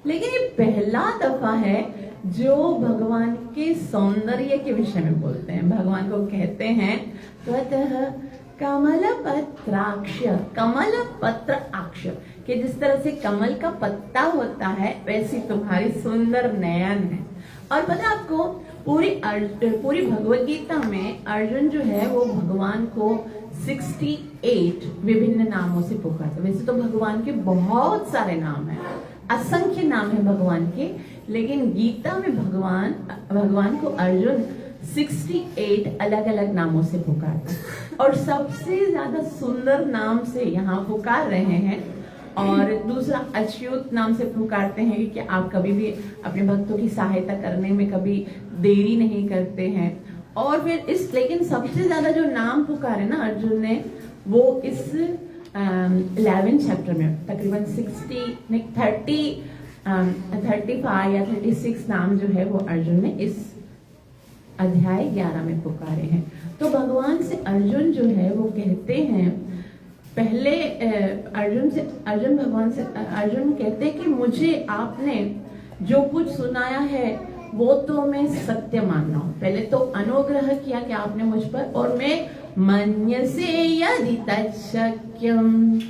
लेकिन ये पहला दफा है जो भगवान के सौंदर्य के विषय में बोलते हैं। भगवान को कहते हैं त्वतः कमल पत्राक्ष, कमल पत्र अक्ष, कि जिस तरह से कमल का पत्ता होता है वैसी तुम्हारी सुंदर नयन है। और पता आपको पूरी भगवत गीता में अर्जुन जो है वो भगवान को 68 विभिन्न नामों से पुकारते। वैसे तो भगवान के बहुत सारे नाम हैं, असंख्य नाम है भगवान के, लेकिन गीता में भगवान को अर्जुन 68 अलग अलग नामों से पुकारते और सबसे ज्यादा सुंदर नाम से यहाँ पुकार रहे हैं। और दूसरा अच्युत नाम से पुकारते हैं कि आप कभी भी अपने भक्तों की सहायता करने में कभी देरी नहीं करते हैं। और फिर लेकिन सबसे ज्यादा जो नाम पुकारे ना अर्जुन ने, वो इस 11 चैप्टर में तकरीबन 35 या 36 नाम जो है वो अर्जुन ने इस अध्याय 11 में पुकारे हैं। तो भगवान से अर्जुन जो है वो कहते हैं, पहले अर्जुन भगवान से अर्जुन कहते कि मुझे आपने जो कुछ सुनाया है वो तो मैं सत्य मान रहा हूँ। पहले तो अनुग्रह किया कि आपने मुझ पर, और मैं मन्यसे यदि तच्छक्यम,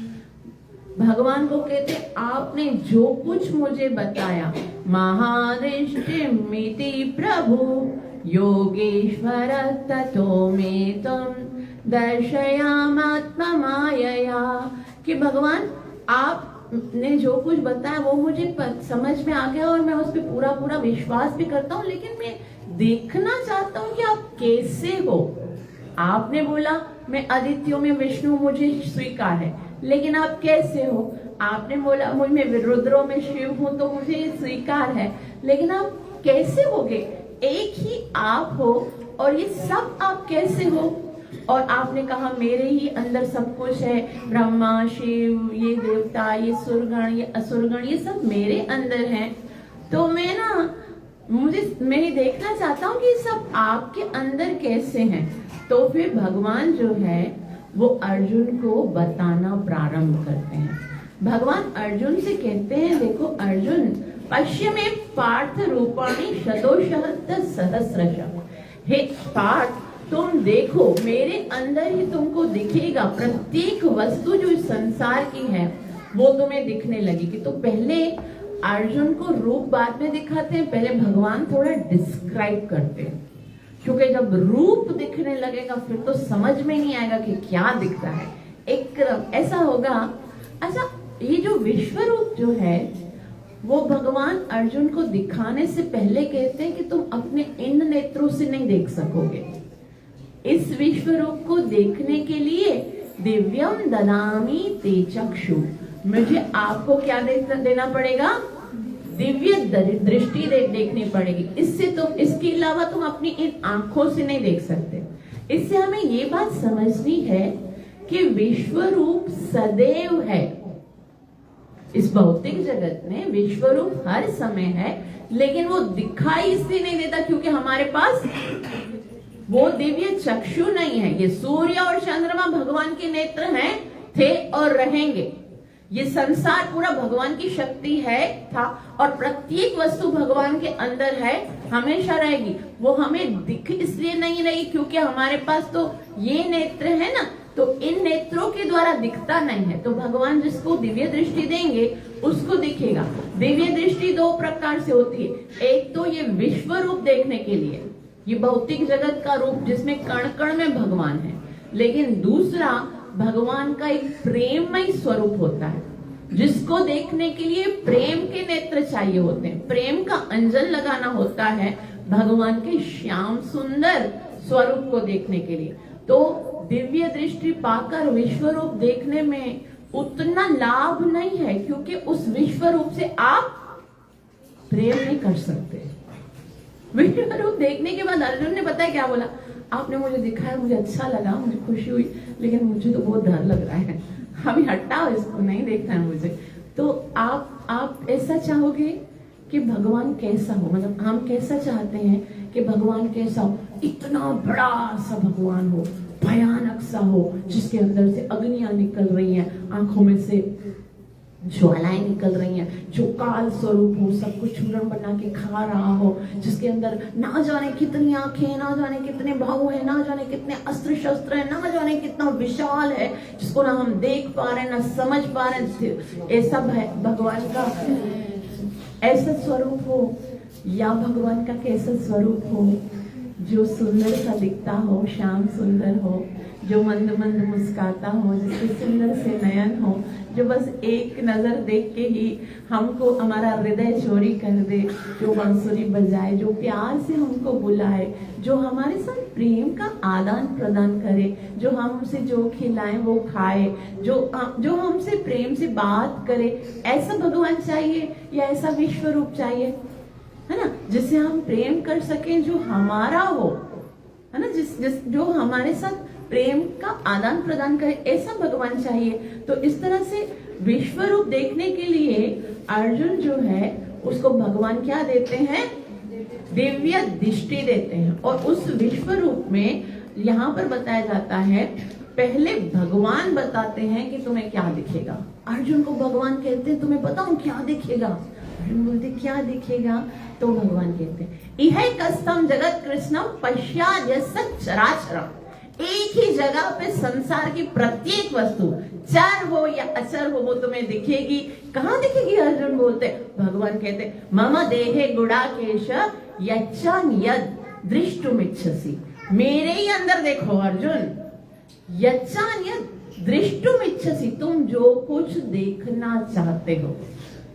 भगवान को कहते आपने जो कुछ मुझे बताया, महादृष्टिमिति प्रभु योगेश्वर ततो मे तम दर्शयामात्मा मायया, कि भगवान आपने जो कुछ बताया वो मुझे समझ में आ गया और मैं उस पर पूरा पूरा विश्वास भी करता हूँ, लेकिन मैं देखना चाहता हूँ कि आप कैसे हो। आपने बोला मैं आदित्यों में विष्णु मुझे स्वीकार है, लेकिन आप कैसे हो। आपने बोला मैं रुद्रों में शिव हूँ तो मुझे स्वीकार है, लेकिन आप कैसे होगे। एक ही आप हो और ये सब आप कैसे हो। और आपने कहा मेरे ही अंदर सब कुछ है, ब्रह्मा शिव, ये देवता, ये सुरगण, ये असुरगण, ये सब मेरे अंदर हैं। तो मैं देखना चाहता हूँ कि सब आपके अंदर कैसे हैं। तो फिर भगवान जो है वो अर्जुन को बताना प्रारंभ करते हैं। भगवान अर्जुन से कहते हैं, देखो अर्जुन, पश्य में पार्थ रूपाणी शतोशः सहस्रशः, हे पार्थ तुम देखो मेरे अंदर ही तुमको दिखेगा प्रत्येक वस्तु जो इस संसार की है वो तुम्हें दिखने लगेगी। तो पहले अर्जुन को रूप बाद में दिखाते हैं, पहले भगवान थोड़ा डिस्क्राइब करते हैं, क्योंकि जब रूप दिखने लगेगा फिर तो समझ में नहीं आएगा कि क्या दिखता है। एकदम ऐसा होगा। अच्छा, ये जो विश्व रूप जो है वो भगवान अर्जुन को दिखाने से पहले कहते हैं कि तुम अपने इन नेत्रों से नहीं देख सकोगे। इस विश्व रूप को देखने के लिए दिव्यम ददामी ते चक्षु, मुझे आपको क्या देना पड़ेगा, दिव्य दृष्टि देखनी पड़ेगी। इसके अलावा तुम अपनी इन आंखों से नहीं देख सकते। इससे हमें ये बात समझनी है कि विश्व रूप सदैव है। इस भौतिक जगत में विश्व रूप हर समय है, लेकिन वो दिखाई इसलिए नहीं देता क्योंकि हमारे पास वो दिव्य चक्षु नहीं है। ये सूर्य और चंद्रमा भगवान के नेत्र हैं, थे और रहेंगे। ये संसार पूरा भगवान की शक्ति है, था, और प्रत्येक वस्तु भगवान के अंदर है, हमेशा रहेगी। वो हमें दिख इसलिए नहीं रही क्योंकि हमारे पास तो ये नेत्र है ना, तो इन नेत्रों के द्वारा दिखता नहीं है। तो भगवान जिसको दिव्य दृष्टि देंगे उसको दिखेगा। दिव्य दृष्टि दो प्रकार से होती है। एक तो ये विश्व रूप देखने के लिए, ये भौतिक जगत का रूप जिसमें कण कण में भगवान है, लेकिन दूसरा भगवान का एक प्रेममय स्वरूप होता है जिसको देखने के लिए प्रेम के नेत्र चाहिए होते हैं, प्रेम का अंजन लगाना होता है भगवान के श्याम सुंदर स्वरूप को देखने के लिए। तो दिव्य दृष्टि पाकर विश्व रूप देखने में उतना लाभ नहीं है, क्योंकि उस विश्व रूप से आप प्रेम नहीं कर सकते। विश्व रूप देखने के बाद अर्जुन ने पता है क्या बोला, आपने मुझे दिखाया, मुझे अच्छा लगा, मुझे खुशी हुई, लेकिन मुझे तो बहुत डर लग रहा है, अभी हटाओ, इसको नहीं देखना है मुझे। तो आप ऐसा चाहोगे कि भगवान कैसा हो, मतलब हम कैसा चाहते हैं कि भगवान कैसा हो, इतना बड़ा सा भगवान हो, भयानक सा हो, जिसके अंदर से अग्नियां निकल रही हैं, आंखों में से ज्वालाएं निकल रही हैं, जो काल स्वरूप हो, सबको चूर्ण बना के खा रहा हो, जिसके अंदर ना जाने कितनी आंखें, ना जाने कितने भाव है, ना जाने कितने अस्त्र शस्त्र है, ना जाने कितना विशाल है, जिसको ना हम देख पा रहे हैं ना समझ पा रहे हैं। ऐसा भगवान का ऐसा स्वरूप हो, या भगवान का कैसा स्वरूप हो जो सुंदर सा दिखता हो, श्याम सुंदर हो, जो मंद मंद मुस्काता हो, जिसके सुंदर से नयन हो, जो बस एक नजर देख के ही हमको हमारा हृदय चोरी कर दे, जो बांसुरी बजाए, जो प्यार से हमको बुलाए, जो हमारे साथ प्रेम का आदान प्रदान करे, जो हमसे जो खिलाए वो खाए, जो हमसे प्रेम से बात करे। ऐसा भगवान चाहिए या ऐसा विश्व रूप चाहिए, है ना, जिससे हम प्रेम कर सकें, जो हमारा हो, है ना, जो हमारे साथ प्रेम का आदान प्रदान करे, ऐसा भगवान चाहिए। तो इस तरह से विश्व रूप देखने के लिए अर्जुन जो है उसको भगवान क्या देते हैं, दिव्य दृष्टि देते हैं। और उस विश्व रूप में यहाँ पर बताया जाता है पहले भगवान बताते हैं कि तुम्हें क्या दिखेगा। अर्जुन को भगवान कहते हैं तुम्हें बताऊं क्या दिखेगा? अर्जुन बोलते क्या दिखेगा? तो भगवान कहते हैं इह कस्तम जगत कृष्णम पश्चात यस्य चराचरम। एक ही जगह पे संसार की प्रत्येक वस्तु चर हो या अचर हो वो तुम्हें दिखेगी। कहाँ दिखेगी? अर्जुन बोलते, भगवान कहते मम देहे गुड़ाकेश यच्चन यद दृष्टुमिच्छसि। मेरे ही अंदर देखो अर्जुन, यच्चन यद दृष्टुमिच्छसि, तुम जो कुछ देखना चाहते हो,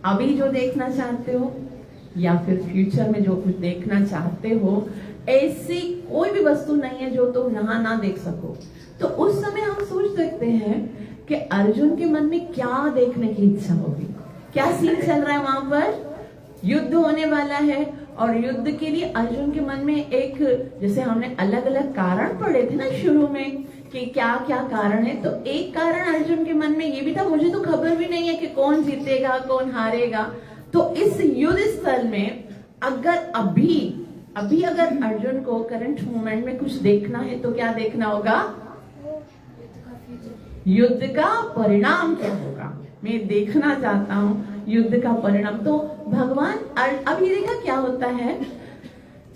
अभी जो देखना चाहते हो या फिर फ्यूचर में जो कुछ देखना चाहते हो, ऐसी कोई भी वस्तु नहीं है जो तुम यहाँ ना देख सको। तो उस समय हम सोच सकते हैं कि अर्जुन के मन में क्या देखने की इच्छा होगी, क्या सीन चल रहा है वहां पर? युद्ध होने वाला है और युद्ध के लिए अर्जुन के मन में एक, जैसे हमने अलग अलग कारण पढ़े थे ना शुरू में कि क्या क्या कारण है, तो एक कारण अर्जुन के मन में ये भी था, मुझे तो खबर भी नहीं है कि कौन जीतेगा कौन हारेगा। तो इस युद्ध स्थल में अगर अभी अगर अर्जुन को करंट मोमेंट में कुछ देखना है तो क्या देखना होगा? युद्ध का परिणाम क्या होगा, मैं देखना चाहता हूँ युद्ध का परिणाम। तो भगवान अब ये देखा क्या होता है,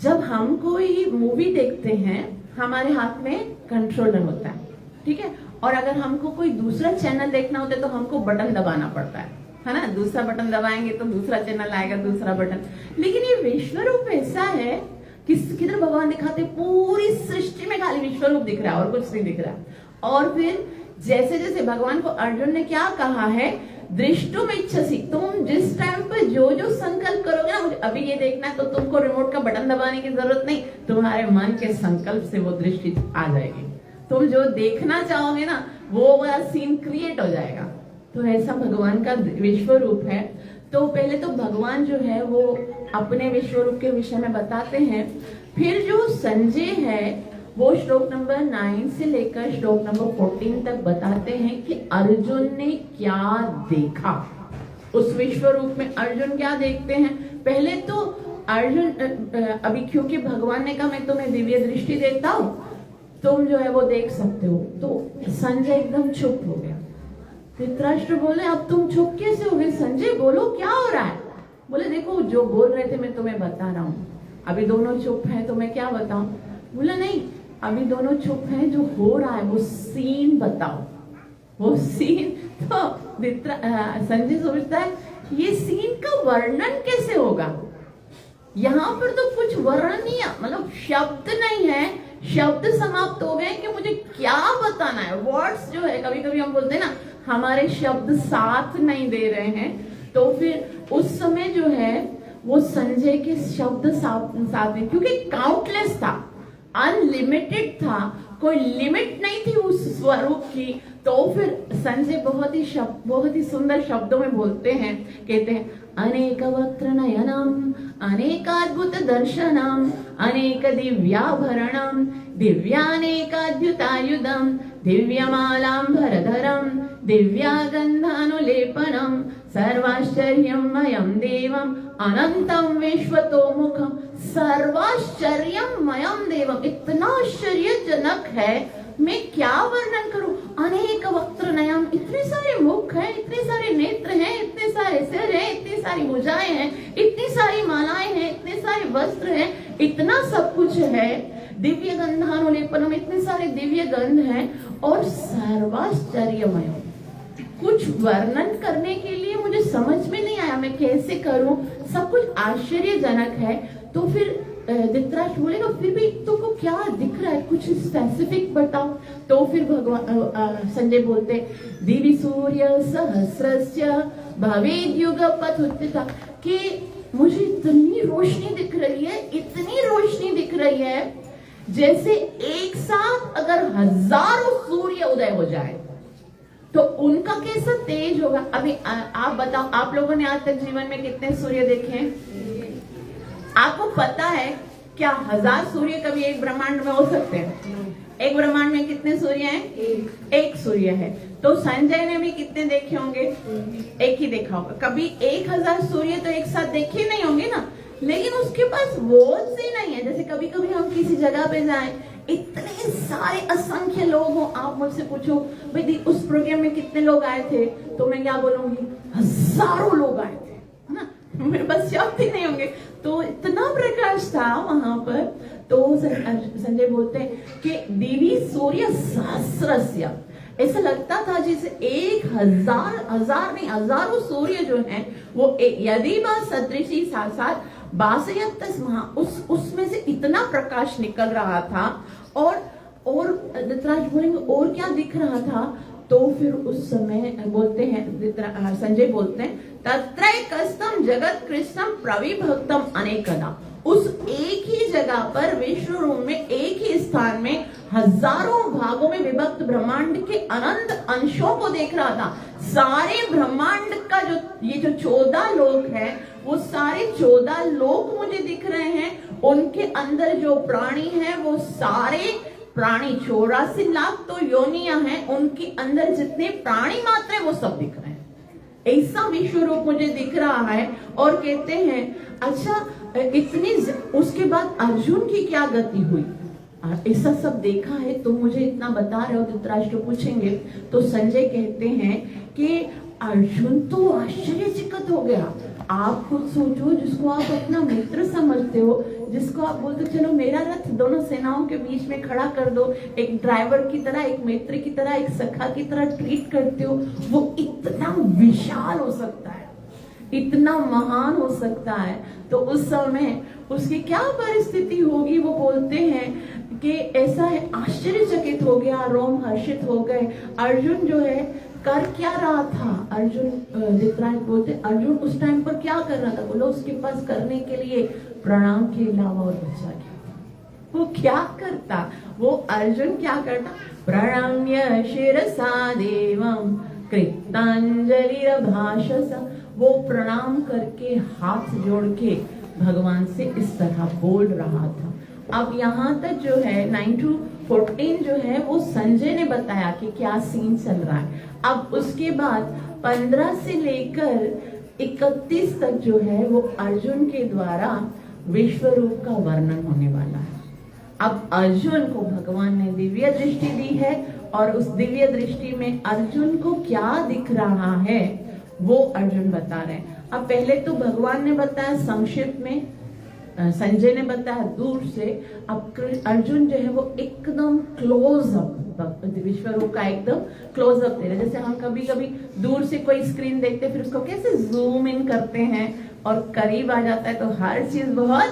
जब हम कोई मूवी देखते हैं हमारे हाथ में कंट्रोलर होता है, ठीक है, और अगर हमको कोई दूसरा चैनल देखना होता है तो हमको बटन दबाना पड़ता है ना, दूसरा बटन दबाएंगे तो दूसरा चैनल आएगा, दूसरा बटन। लेकिन ये विश्व रूप ऐसा है कि किधर भगवान दिखाते पूरी सृष्टि में खाली विश्व रूप दिख रहा है और कुछ नहीं दिख रहा। और फिर जैसे जैसे भगवान को अर्जुन ने क्या कहा है, दृष्टुम इच्छसि, तुम जिस टाइम पर जो जो संकल्प करोगे ना, मुझे अभी ये देखना है, तो तुमको रिमोट का बटन दबाने की जरूरत नहीं, तुम्हारे मन के संकल्प से वो दृष्टि आ जाएगी। तुम जो देखना चाहोगे ना वो वाला सीन क्रिएट हो जाएगा। तो ऐसा भगवान का विश्व रूप है। तो पहले तो भगवान जो है वो अपने विश्व रूप के विषय में बताते हैं। फिर जो संजय है वो श्लोक नंबर 9 से लेकर श्लोक नंबर 14 तक बताते हैं कि अर्जुन ने क्या देखा उस विश्व रूप में। अर्जुन क्या देखते हैं, पहले तो अर्जुन अभी क्योंकि भगवान ने कहा मैं तुम्हें दिव्य दृष्टि देता हूँ, तुम जो है वो देख सकते हो। तो संजय एकदम चुप हो गया। धृतराष्ट्र बोले अब तुम चुप कैसे हो गए संजय, बोलो क्या हो रहा है? बोले देखो जो बोल रहे थे मैं तुम्हें बता रहा हूँ, अभी दोनों चुप हैं तो मैं क्या बताऊं? बोला नहीं, अभी दोनों चुप हैं, जो हो रहा है वो सीन बताओ, वो सीन। तो संजय सोचता है ये सीन का वर्णन कैसे होगा, यहाँ पर तो कुछ वर्णनीय मतलब शब्द नहीं है, शब्द समाप्त हो गए कि मुझे क्या बताना है। वर्ड्स जो है कभी कभी हम बोलते हैं ना हमारे शब्द साथ नहीं दे रहे हैं, तो फिर उस समय जो है वो संजय के शब्द साथ में, क्योंकि काउंटलेस था, अनलिमिटेड था, कोई लिमिट नहीं थी उस स्वरूप की। तो फिर संजय बहुत ही सुंदर शब्दों में बोलते हैं, कहते हैं अनेक वक्त्र नयनम अनेकाद्भुत दर्शनम अनेक दिव्याभरणम दिव्यानेकाद्युतायुधम दिव्यमालांबरधरम दिव्यागंधानुलेपनम सर्वाश्चर्यमयं देवम अनंतम विश्वतोमुखम। सर्वाश्चर्यमयं देवम, इतना आश्चर्यजनक है, मैं क्या वर्णन करूं। अनेक वक्त्र नयन, इतने सारे मुख हैं, इतने सारे नेत्र हैं, इतने सारे सिर हैं, इतनी सारी भुजाएं हैं, इतनी सारी मालाएं हैं, इतने सारे वस्त्र हैं, इतना सब कुछ है। दिव्य गंधानुलेपनम, इतने सारे दिव्य गंध हैं। और सर्वाश्चर्यमय, कुछ वर्णन करने के लिए मुझे समझ में नहीं आया मैं कैसे करूं, सब कुछ आश्चर्यजनक है। तो फिर धृतराष्ट्र बोलेगा फिर भी तुमको क्या दिख रहा है, कुछ स्पेसिफिक बताओ। तो फिर भगवान संजय बोलते दिवि सूर्य सहस्रस्य भवेद युगपत् उत्थिता, कि मुझे इतनी रोशनी दिख रही है, इतनी रोशनी दिख रही है जैसे एक साथ अगर हजारों सूर्य उदय हो जाए तो उनका कैसा तेज होगा। अभी आप बताओ, आप लोगों ने आज तक जीवन में कितने सूर्य देखे हैं? आपको पता है क्या 1000 सूर्य कभी एक ब्रह्मांड में हो सकते हैं? एक ब्रह्मांड में कितने सूर्य हैं? एक सूर्य है। तो संजय ने भी कितने देखे होंगे? एक ही देखा होगा। कभी 1000 सूर्य तो एक साथ देखे नहीं होंगे ना, लेकिन उसके पास वर्ड्स ही नहीं है। जैसे कभी कभी हम किसी जगह पे जाएं, इतने इतने सारे असंख्य लोग हो, आप मुझसे पूछो भाई उस प्रोग्राम में कितने लोग आए थे, तो मैं क्या बोलूंगी, हजारों लोग आए थे, है ना, मेरे पास शब्द ही नहीं होंगे। तो इतना प्रकाश था वहां पर। तो संजय बोलते हैं कि दिवि सूर्य सहस्रस्य, ऐसा लगता था जैसे 1000 नहीं, हजारों सूर्य जो हैं वो यदि बात सदृशी साक्षात उसमें से इतना प्रकाश निकल रहा था। और धृतराष्ट्र बोलेंगे और क्या दिख रहा था, तो फिर उस समय बोलते हैं, संजय बोलते हैं, तत्रैकस्तम जगत कृष्णम प्रविभक्तम अनेकदा, उस एक ही जगह पर विश्व रूप में एक ही स्थान में हजारों भागों में विभक्त ब्रह्मांड के अनंत अंशों को देख रहा था। सारे ब्रह्मांड का जो ये जो 14 लोक है, वो सारे 14 लोक मुझे दिख रहे हैं। उनके अंदर जो प्राणी है वो सारे प्राणी 84 लाख तो योनियां हैं, उनके अंदर जितने प्राणी मात्र है वो सब दिख रहे हैं। ऐसा विश्व रूप मुझे दिख रहा है। और कहते हैं अच्छा इतनी, उसके बाद अर्जुन की क्या गति हुई, ऐसा सब देखा है तो मुझे इतना बता रहे हो, धृतराष्ट्र पूछेंगे। तो संजय कहते हैं कि अर्जुन तो आश्चर्यचकित हो गया। आप खुद सोचो, जिसको आप अपना मित्र समझते हो, जिसको आप बोलते चलो मेरा रथ दोनों सेनाओं के बीच में खड़ा कर दो, एक ड्राइवर की तरह, एक मित्र की तरह, एक सखा की तरह ट्रीट करते हो, वो इतना विशाल हो सकता है, इतना महान हो सकता है। तो उस समय उसकी क्या परिस्थिति होगी, वो बोलते हैं कि ऐसा है, आश्चर्यचकित हो गया, रोम हर्षित हो गए। अर्जुन जो है कर क्या रहा था, अर्जुन धृतराष्ट्र बोलते अर्जुन उस टाइम पर क्या कर रहा था, बोलो उसके पास करने के लिए प्रणाम के अलावा और बचा क्या, वो क्या करता, वो अर्जुन क्या करता, प्रणम्य शिरसा देवम कृतांजलि भाषस, वो प्रणाम करके हाथ जोड़ के भगवान से इस तरह बोल रहा था। अब यहाँ तक जो है 9 to 14 जो है वो संजय ने बताया कि क्या सीन चल रहा है। अब उसके बाद 15 से लेकर 31 तक जो है वो अर्जुन के द्वारा विश्व रूप का वर्णन होने वाला है। अब अर्जुन को भगवान ने दिव्य दृष्टि दी है और उस दिव्य दृष्टि में अर्जुन को क्या दिख रहा है वो अर्जुन बता रहे हैं। अब पहले तो भगवान ने बताया संक्षिप्त में, संजय ने बताया दूर से। अब अर्जुन जो है वो एकदम क्लोज अप विश्व रूप का एकदम क्लोज अप दे रहे। जैसे हम कभी कभी दूर से कोई स्क्रीन देखते हैं, फिर उसको कैसे जूम इन करते हैं और करीब आ जाता है तो हर चीज बहुत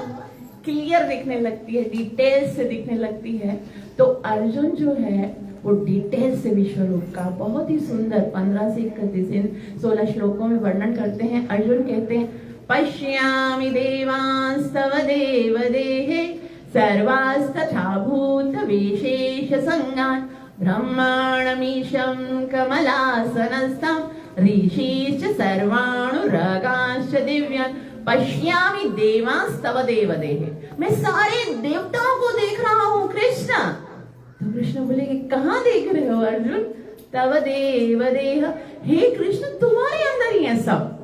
क्लियर दिखने लगती है, डिटेल से दिखने लगती है। तो अर्जुन जो है वो डिटेल से विश्व रूप का बहुत ही सुंदर 15 से 31 16 श्लोकों में वर्णन करते हैं। अर्जुन कहते हैं, पश्यामि देवांस्तव देवदेहे सर्वास्तथा भूत विशेष संज्ञान ब्रह्माणमीशं कमलासनस्थं ऋषिश्च सर्वाणुरागांश्च दिव्यान् पश्यामि देवांस्तव देवदेहे, मैं सारे देवताओं को देख रहा हूँ कृष्ण। तो कृष्ण बोले कि कहाँ देख रहे हो अर्जुन, तव देवदेह, हे कृष्ण तुम्हारे अंदर ही है सब,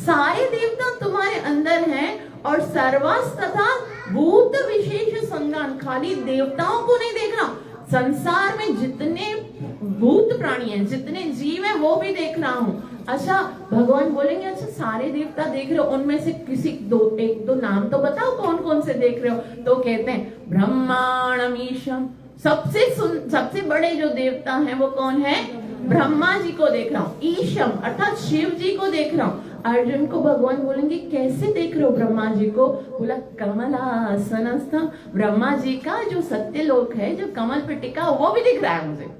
सारे देवता तुम्हारे अंदर हैं। और सर्वस तथा भूत विशेष संज्ञान, खाली देवताओं को नहीं देखना, संसार में जितने भूत प्राणी हैं, जितने जीव हैं वो भी देख रहा हूँ। अच्छा भगवान बोलेंगे अच्छा सारे देवता देख रहे हो, उनमें से किसी एक दो नाम तो बताओ कौन कौन से देख रहे हो। तो कहते हैं ब्रह्माणमीशम, सबसे बड़े जो देवता हैं वो कौन है, ब्रह्मा जी को देख रहा हूँ। ईशम अर्थात शिव जी को देख रहा हूँ। अर्जुन को भगवान बोलेंगे कैसे देख रहे हो ब्रह्मा जी को, बोला कमलासनस्थं, ब्रह्मा जी का जो सत्यलोक है, जो कमल पे टिका वो भी दिख रहा है मुझे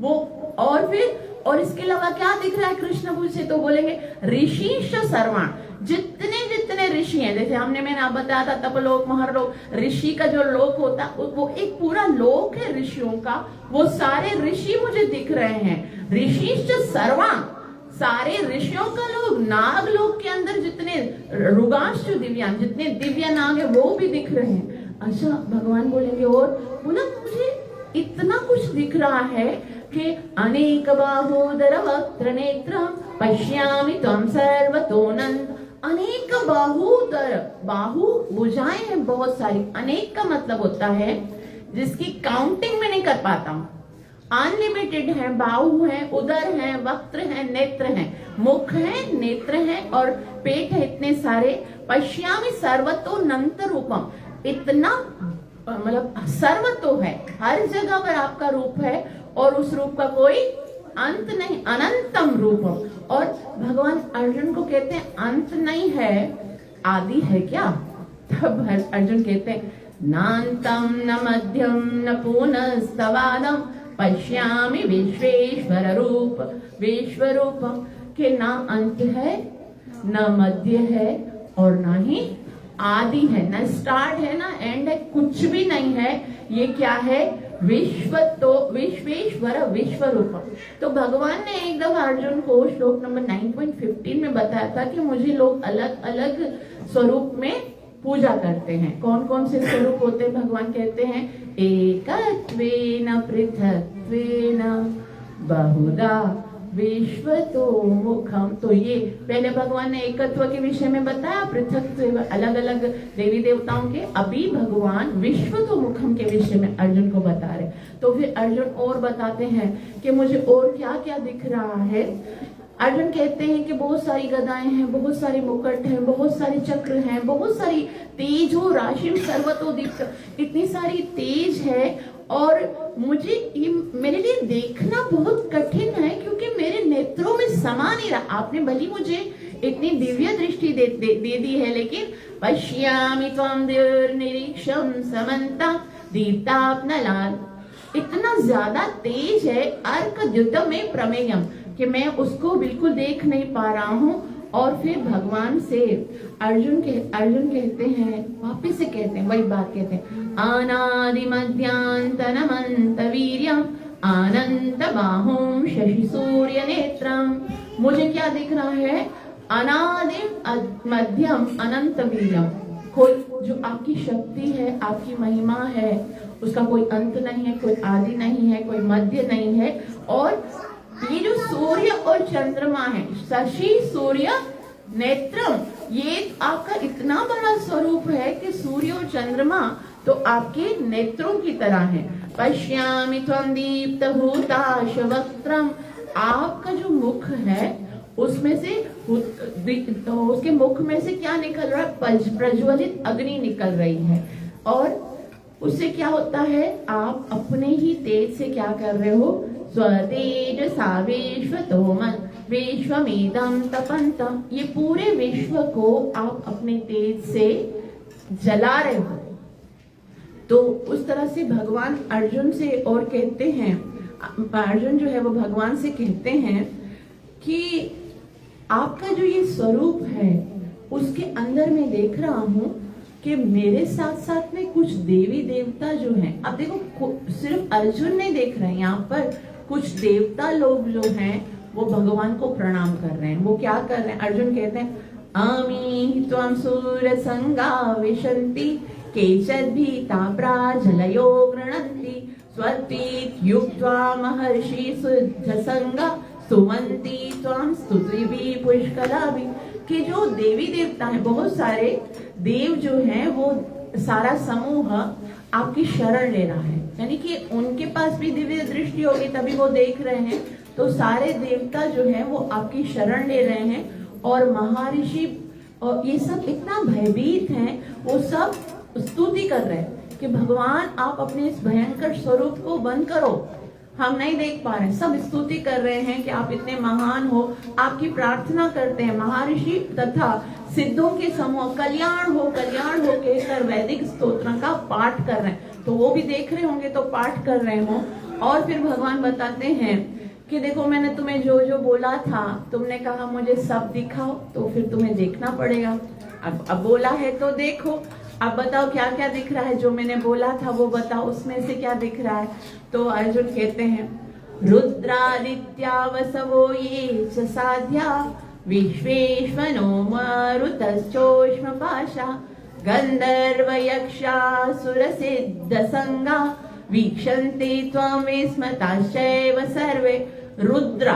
वो। और फिर और इसके अलावा क्या दिख रहा है कृष्ण पूछे तो बोलेंगे ऋषिश्च सर्वाण, जितने जितने ऋषि हैं, जैसे मैंने आप बताया था तपलोक महरलोक, ऋषि का जो लोक होता वो एक पूरा लोक है ऋषियों का, वो सारे ऋषि मुझे दिख रहे हैं। ऋषिश्च सर्वाण, सारे ऋषियों का लोग, नाग लोक के अंदर जितने रुगांश दिव्यान, जितने दिव्य नाग है वो भी दिख रहे हैं। अच्छा भगवान बोलेंगे और बोला मुझे इतना कुछ दिख रहा है कि अनेक बाहोदर वक्त्र नेत्रं पश्यामि त्वं सर्वतोऽनंत, अनेक बाहुदर, बाहु भुजाएं हैं बहुत सारी। अनेक का मतलब होता है जिसकी काउंटिंग में नहीं कर पाता हूँ। अनलिमिटेड है, बाहु है, उदर है, वक्त्र है, नेत्र है, मुख है, नेत्र है और पेट है, इतने सारे। पश्यामि सर्वतोऽनंत रूपम, इतना मतलब सर्वतो है, हर जगह पर आपका रूप है और उस रूप का कोई अंत नहीं, अनंतम रूपम। और भगवान अर्जुन को कहते हैं अंत नहीं है, आदि है क्या? तब अर्जुन कहते हैं नान्तम न मध्यम न पुनस्तवादम पश्यामि विश्वेश्वर रूप विश्वरूपम, के ना अंत है, न मध्य है और ना ही आदि है, न स्टार्ट है ना एंड है, कुछ भी नहीं है। ये क्या है? विश्व, तो विश्वेश्वर विश्वरूपम। तो भगवान ने एक दफा अर्जुन को श्लोक नंबर 9.15 में बताया था कि मुझे लोग अलग अलग स्वरूप में पूजा करते हैं। कौन कौन से स्वरूप होते हैं? भगवान कहते हैं एकत्वेन पृथक्त्वेन बहुधा विश्वतो मुखम। तो ये पहले भगवान ने एकत्व के विषय में बताया, पृथक अलग अलग देवी देवताओं के। अभी भगवान विश्वतो मुखम के विषय में अर्जुन को बता रहे। तो फिर अर्जुन और बताते हैं कि मुझे और क्या क्या दिख रहा है। अर्जुन कहते हैं कि बहुत सारी गदाएं हैं, बहुत सारे मुकुट हैं, बहुत सारे चक्र हैं, बहुत सारी तेज हो राशि सर्वतो दीप्त, इतनी सारी तेज है। और मुझे ये मेरे लिए देखना बहुत कठिन है क्योंकि मेरे नेत्रों में समा नहीं रहा। आपने भली मुझे इतनी दिव्य दृष्टि दे दी है, लेकिन पश्यामि त्वं निरीक्षम समन्ता दीप्ताप्नलाल, इतना ज्यादा तेज है अर्क द्युतम में प्रमेयम कि मैं उसको बिल्कुल देख नहीं पा रहा हूँ। और फिर भगवान से अर्जुन कहते हैं, वापिस से कहते हैं वही बात, कहते हैं अनादि मध्यांतनमंत वीर्यम अनंत बाहुम शशि सूर्य नेत्रम। मुझे क्या दिख रहा है? अनादि मध्यम अनंत वीर्यम, कोई जो आपकी शक्ति है, आपकी महिमा है, उसका कोई अंत नहीं है, कोई आदि नहीं है, कोई मध्य नहीं है। और ये जो सूर्य और चंद्रमा है, शशि सूर्य नेत्रम, ये आपका इतना बड़ा स्वरूप है कि सूर्य और चंद्रमा तो आपके नेत्रों की तरह है। पश्यामि त्वं दीप्त हुताश वक्त्रम, आपका जो मुख है उसमें से उसके मुख में से क्या निकल रहा है? प्रज्वलित अग्नि निकल रही है। और उससे क्या होता है? आप अपने ही तेज से क्या कर रहे हो? स्वतेजसा विश्वतोमन् विश्वमिदं तपन्तम्, ये पूरे विश्व को आप अपने तेज से जला रहे हो। तो उस तरह से भगवान अर्जुन से और कहते हैं, अर्जुन जो है वो भगवान से कहते हैं कि आपका जो ये स्वरूप है उसके अंदर मैं देख रहा हूँ कि मेरे साथ साथ में कुछ देवी देवता जो हैं। अब देखो सिर्फ अर्जुन नहीं देख रहे हैं, यहाँ पर कुछ देवता लोग जो हैं वो भगवान को प्रणाम कर रहे हैं। वो क्या कर रहे हैं? अर्जुन कहते हैं अमी त्वं सूरसंगा विशन्ति केचिद्भीता प्राजलयो गृह्णन्ति स्वस्तीत युक्त्वा महर्षि सिद्धसंगा स्तुवन्ति त्वं स्तुतिभिः पुष्कलाभिः, कि जो देवी देवता हैं, बहुत सारे देव जो हैं, वो सारा समूह आपकी शरण ले रहा है, यानी कि उनके पास भी दिव्य दृष्टि होगी तभी वो देख रहे हैं। तो सारे देवता जो हैं वो आपकी शरण ले रहे हैं और महर्षि और ये सब इतना भयभीत हैं, वो सब स्तुति कर रहे हैं कि भगवान आप अपने इस भयंकर स्वरूप को बंद करो, हम नहीं देख पा रहे। सब स्तुति कर रहे हैं कि आप इतने महान हो, आपकी प्रार्थना करते हैं। महर्षि तथा सिद्धों के समूह कल्याण हो कहकर वैदिक स्तोत्र का पाठ कर रहे हैं। तो वो भी देख रहे होंगे तो पाठ कर रहे हो। और फिर भगवान बताते हैं कि देखो मैंने तुम्हें जो जो बोला था, तुमने कहा मुझे सब दिखाओ, तो फिर तुम्हें देखना पड़ेगा। अब बोला है तो देखो, अब बताओ क्या क्या दिख रहा है? जो मैंने बोला था वो बताओ, उसमें से क्या दिख रहा है? तो अर्जुन कहते हैं रुद्रादित्या वसवो ये च साध्या विश्वेश्वनो मरुतश्चोष्म पाशा गंधर्व यक्षासुर सिद्ध संगा वीक्षन्ते त्वं विस्मताश्चैव सर्वे। रुद्रा,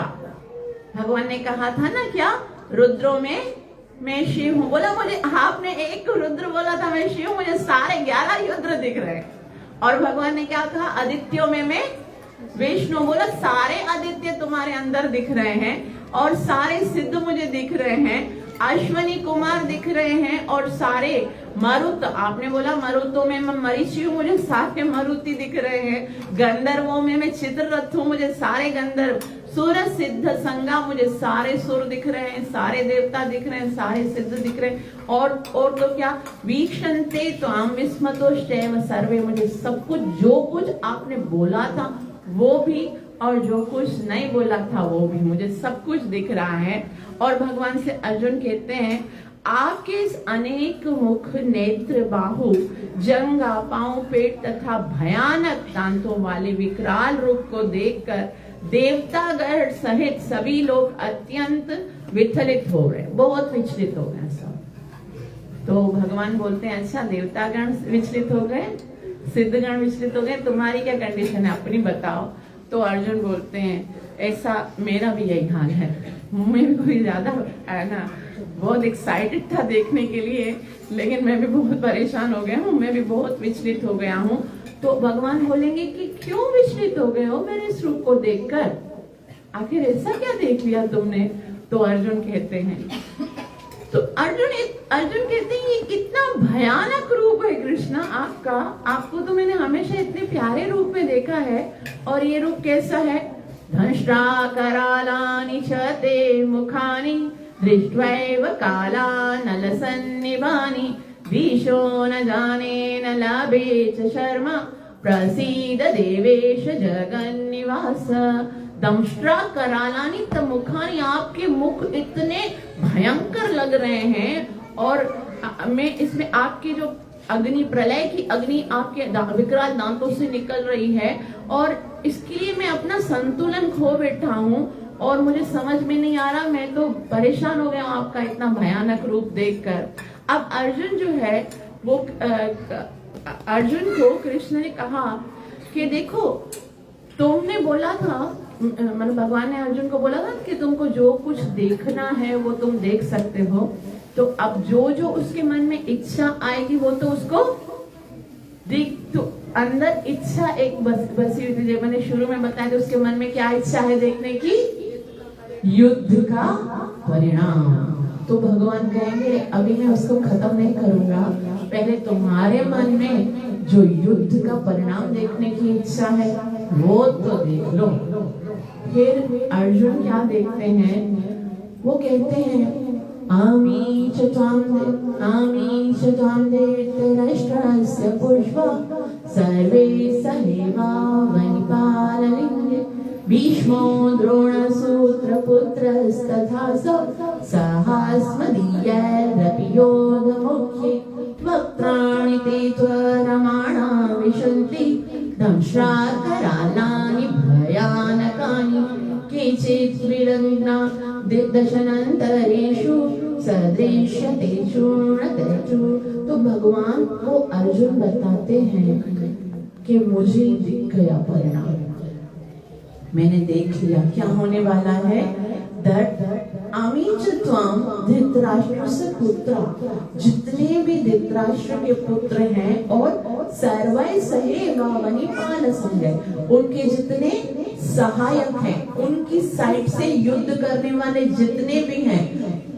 भगवान ने कहा था ना, क्या रुद्रों में मैं शिव हूँ। बोला मुझे, आपने एक रुद्र बोला था मैं शिव, मुझे सारे 11 रुद्र दिख रहे हैं। और भगवान ने क्या कहा, आदित्यों में मैं विष्णु। बोला सारे आदित्य तुम्हारे अंदर दिख रहे हैं और सारे सिद्ध मुझे दिख रहे हैं, अश्वनी कुमार दिख रहे हैं और सारे मरुत, आपने बोला मरुतों में मैं मरीची हूँ, मुझे सारे मरुति दिख रहे हैं, गंधर्वों में मैं चित्ररथ हूँ, मुझे सारे गंधर्व, सुर सिद्ध संगा, मुझे सारे सुर दिख रहे हैं, सारे देवता दिख रहे हैं, सारे सिद्ध दिख रहे हैं, और तो क्या, वीक्षन्ते त्वां विस्मतोश्चैव सर्वे, मुझे सब कुछ, जो कुछ आपने बोला था वो भी और जो कुछ नहीं बोला था वो भी, मुझे सब कुछ दिख रहा है। और भगवान से अर्जुन कहते हैं, आपके इस अनेक मुख, नेत्र, बाहु, जंगा, पांव, पेट तथा भयानक दांतों वाले विकराल रूप को देखकर देवतागण सहित सभी लोग अत्यंत विचलित हो रहे, बहुत विचलित हो गए सब। तो भगवान बोलते हैं, अच्छा देवतागण विचलित हो गए, सिद्धगण विचलित हो गए, तुम्हारी क्या कंडीशन है अपनी बताओ। तो अर्जुन बोलते हैं, ऐसा मेरा भी यही हाल है, मैं भी कोई ज्यादा है ना, बहुत एक्साइटेड था देखने के लिए, लेकिन मैं भी बहुत परेशान हो गया हूँ, मैं भी बहुत विचलित हो गया हूँ। तो भगवान बोलेंगे कि क्यों विचलित हो गए हो मेरे इस रूप को देखकर, आखिर ऐसा क्या देख लिया तुमने। तो अर्जुन कहते हैं, तो अर्जुन कहते हैं, ये कितना भयानक रूप है कृष्णा आपका, आपको तो मैंने हमेशा इतने प्यारे रूप में देखा है, और ये रूप कैसा है। धंष्ट्रा करालानि च ते मुखानि दृष्ट्वैव कालानलसन्निभानि दिशो न जाने न लाभे च शर्मा प्रसीद देवेश जगन्निवास। दंष्ट्रा करालानि त मुखानि, आपके मुख इतने भयंकर लग रहे हैं, और मैं इसमें आपके जो अग्नि, प्रलय की अग्नि आपके विकराल दांतों से निकल रही है, और इसके लिए मैं अपना संतुलन खो बैठा हूँ और मुझे समझ में नहीं आ रहा, मैं तो परेशान हो गया हूँ आपका इतना भयानक रूप देखकर। अब अर्जुन जो है वो अर्जुन को कृष्ण ने कहा कि देखो तुमने बोला था, मतलब भगवान ने अर्जुन को बोला था कि तुमको जो कुछ देखना है वो तुम देख सकते हो, तो अब जो जो उसके मन में इच्छा आएगी वो तो उसको देख, तो अंदर इच्छा एक बसी हुई थी, मैंने शुरू में बताया था, उसके मन में क्या इच्छा है देखने की, युद्ध का परिणाम। तो भगवान कहेंगे अभी मैं उसको खत्म नहीं करूंगा, पहले तुम्हारे मन में जो युद्ध का परिणाम देखने की इच्छा है वो तो देख लो। फिर अर्जुन क्या देखते हैं, वो कहते हैं, आमी च त्वां धृतराष्ट्रस्य पुष्पा सर्वे सहैवा वनिपाललिङ्गे भीष्मो द्रोणसूत्रपुत्रस्तथा सहास्मदीयैरपि योधमुख्ये वक्त्राणि ते त्वरमाणा विशन्ति दंष्ट्राकरालानि भयानकानि केचित् विलग्ना दशनन्तरेषु सदृश्यते चूर्णतेषु। तो भगवान को अर्जुन बताते हैं कि मुझे दिख गया परिणाम, मैंने देख लिया क्या होने वाला है। आमी च त्वां धृतराष्ट्रस्य पुत्र, जितने भी धृतराष्ट्र के पुत्र हैं, और सर्वै सहैवा वनिपालसंगे, उनके जितने सहायक हैं, उनकी साइड से युद्ध करने वाले जितने भी हैं।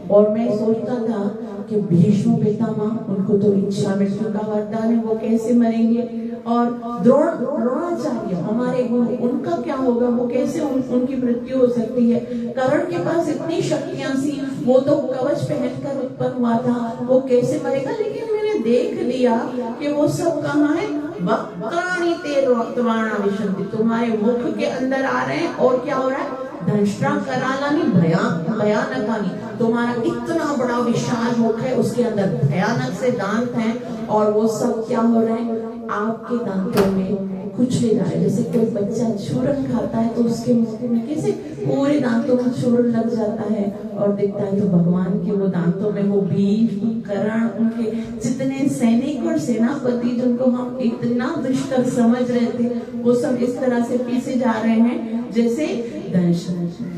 और मैं सोचता था कि भीष्म पितामह, उनको तो इच्छा मृत्यु का वरदान है, वो कैसे मरेंगे, और द्रोणाचार्य हमारे गुरु, उनका क्या होगा, वो कैसे उनकी मृत्यु हो सकती है। कर्ण के पास इतनी शक्तियां थी, वो तो कवच पहनकर उत्पन्न हुआ था, वो कैसे मरेगा। लेकिन मैंने देख लिया कि वो सब कहाँ है, वक्त्राणि ते त्वरमाणा विशन्ति, तुम्हारे मुख के अंदर आ रहे हैं, और क्या हो रहा है, दंष्ट्रा करालानि भयानकानि, तुम्हारा इतना बड़ा विशाल मुख है, उसके अंदर भयानक से दांत हैं, और वो सब क्या हो रहे हैं, आपके दांतों में कुछ नहीं रहा है। जैसे कोई बच्चा चूरन खाता है तो उसके मुंह में कैसे पूरे दांतों में चूरन लग जाता है और दिखता है, तो भगवान के वो दांतों में वो भीष्म, कर्ण, उनके जितने सैनिक और सेनापति जिनको हम इतना दुष्कर समझ रहे थे, वो सब इस तरह से पीछे जा रहे हैं जैसे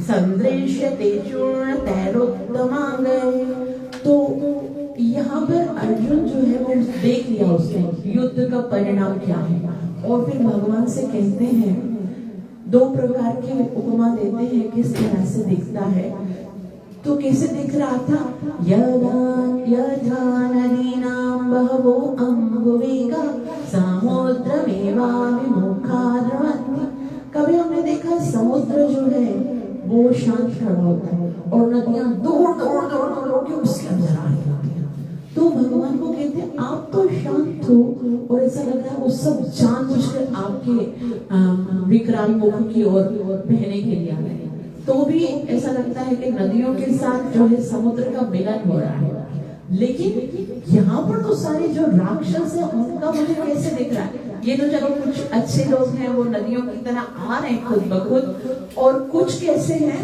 संदृश्यते चूर्णतैरोत्तमांगे। तो यहाँ पर अर्जुन जो है वो देख लिया उसने युद्ध का परिणाम क्या है, और फिर भगवान से कहते हैं, दो प्रकार की उपमा देते हैं किस तरह से दिखता है। तो कैसे दिख रहा था? यथा नदीनां बहवो अम्बुवेगा समुद्रमेवाभिमुखा द्रवन्ति। कभी हमने देखा समुद्र जो है वो शांत खड़ा होता है और नदियां दौड़ दौड़ दौड़ दौड़ के उसके अंदर आ रही होती हैं। तो भगवान को कहते हैं आप तो शांत हो और ऐसा लग रहा है वो सब जानबूझकर आपके विकराल मुख की ओर बहने के लिए आ रहे हैं। तो भी ऐसा लगता है कि नदियों के साथ जो है समुद्र का मिलन हो रहा है। लेकिन यहाँ पर तो सारे जो राक्षस है उनका मुझे कैसे दिख रहा है? ये तो चलो कुछ अच्छे लोग हैं, वो नदियों की तरह आ रहे हैं खुद ब खुद, और कुछ कैसे हैं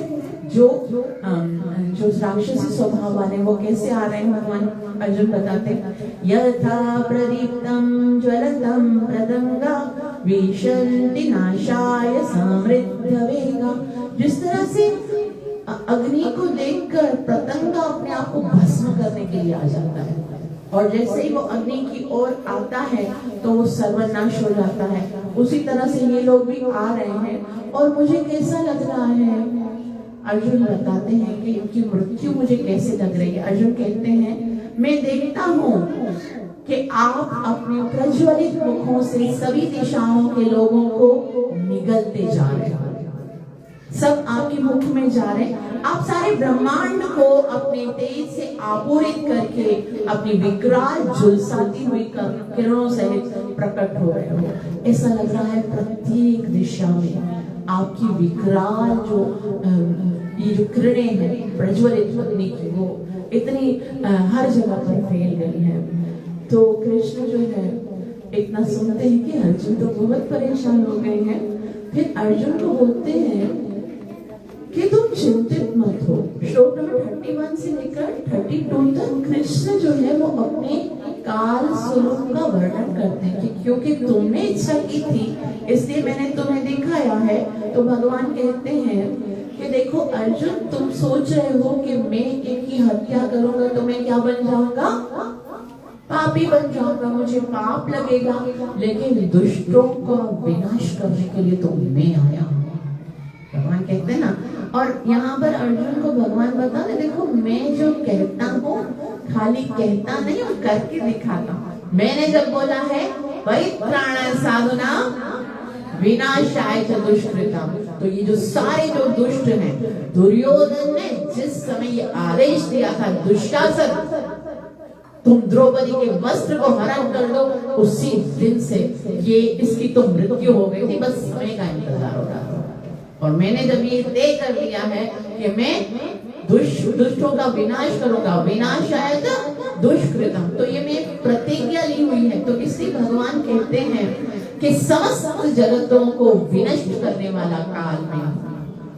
जो राक्षसी स्वभाव वाले, वो कैसे आ रहे हैं? भगवान अर्जुन बताते हैं, यथा प्रदीप्तम ज्वलतम प्रदंगा विशन्ति नाशाय समृद्ध वेगा। जिस तरह से अग्नि को देखकर पतंगा अपने आप को भस्म करने के लिए आ जाता है, और जैसे ही वो अग्नि की ओर आता है तो वो सर्वनाश हो जाता है, उसी तरह से ये लोग भी आ रहे हैं। और मुझे कैसा लग रहा है? अर्जुन बताते हैं कि इनकी मृत्यु मुझे कैसे लग रही है। अर्जुन कहते हैं, मैं देखता हूँ कि आप अपने प्रज्वलित मुखों से सभी दिशाओं के लोगों को निगलते जा रहे हैं, सब आपके मुख में जा रहे हैं। आप सारे ब्रह्मांड को अपने तेज से आपूरित करके अपनी विकराल झुलसाती हुई किरणों से प्रकट हो रहे हो। ऐसा लग रहा है प्रत्येक दिशा में आपकी विकराल ये जो किरणें हैं प्रज्वलित होने की, वो इतनी हर जगह पर फैल गई है। तो कृष्ण जो है इतना सुनते हैं कि अर्जुन तो बहुत परेशान हो गए हैं। फिर अर्जुन को बोलते हैं कि तुम चिंतित मत हो। श्लोक नंबर 31 से लेकर 32 तक कृष्ण जो है वो अपने काल स्वरूप का वर्णन करते हैं कि क्योंकि तुमने इच्छा की थी इसलिए मैंने तुम्हें दिखाया है। तो भगवान कहते हैं कि देखो अर्जुन, तुम सोच रहे हो कि मैं इनकी हत्या करूंगा तो मैं क्या बन जाऊंगा? पापी बन जाऊंगा, मुझे पाप लगेगा। लेकिन दुष्टों का विनाश करने के लिए तो मैं आया हूँ, भगवान कहते हैं ना। और यहाँ पर अर्जुन को भगवान बताते, देखो मैं जो कहता हूँ खाली कहता नहीं हूँ, करके दिखाता हूँ। मैंने जब बोला है परित्राणाय साधूनां विनाशाय च दुष्कृताम्, तो ये जो सारे जो दुष्ट हैं, दुर्योधन ने जिस समय ये आदेश दिया था, दुशासन तुम द्रौपदी के वस्त्र को हरण कर दो, उसी दिन से ये इसकी तो मृत्यु हो गई थी, बस समय का इंतजार हो रहा था। और मैंने जब ये तय कर लिया है कि मैं दुष्टों का विनाश करूंगा, विनाशाय च दुष्कृतम्, तो ये मैं प्रतिज्ञा ली हुई है। तो इसलिए भगवान कहते हैं कि समस्त जगतों को विनष्ट करने वाला काल में,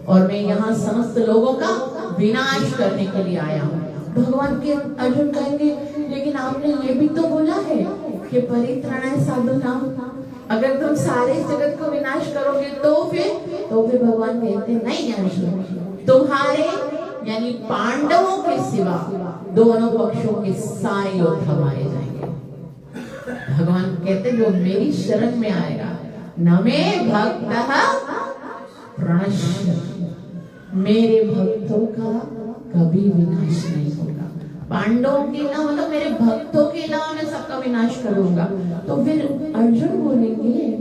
और मैं यहाँ समस्त लोगों का विनाश करने के लिए आया हूँ। भगवान के अर्जुन कहेंगे, लेकिन आपने ये भी तो बोला है कि परित्राणाय साधूनां, अगर तुम सारे जगत को विनाश करोगे तो फिर भगवान कहते नहीं अर्जुन, तुम्हारे यानी पांडवों के सिवा दोनों पक्षों के सारे योद्धा मारे जाएंगे। भगवान कहते जो मेरी शरण में आएगा, न मे भक्तः प्रणश्यति, मेरे भक्तों का कभी विनाश नहीं होगा। पांडवों के अलावा मतलब मेरे भक्तों के अलावा मैं सबका विनाश करूंगा। तो फिर अर्जुन बोलेंगे,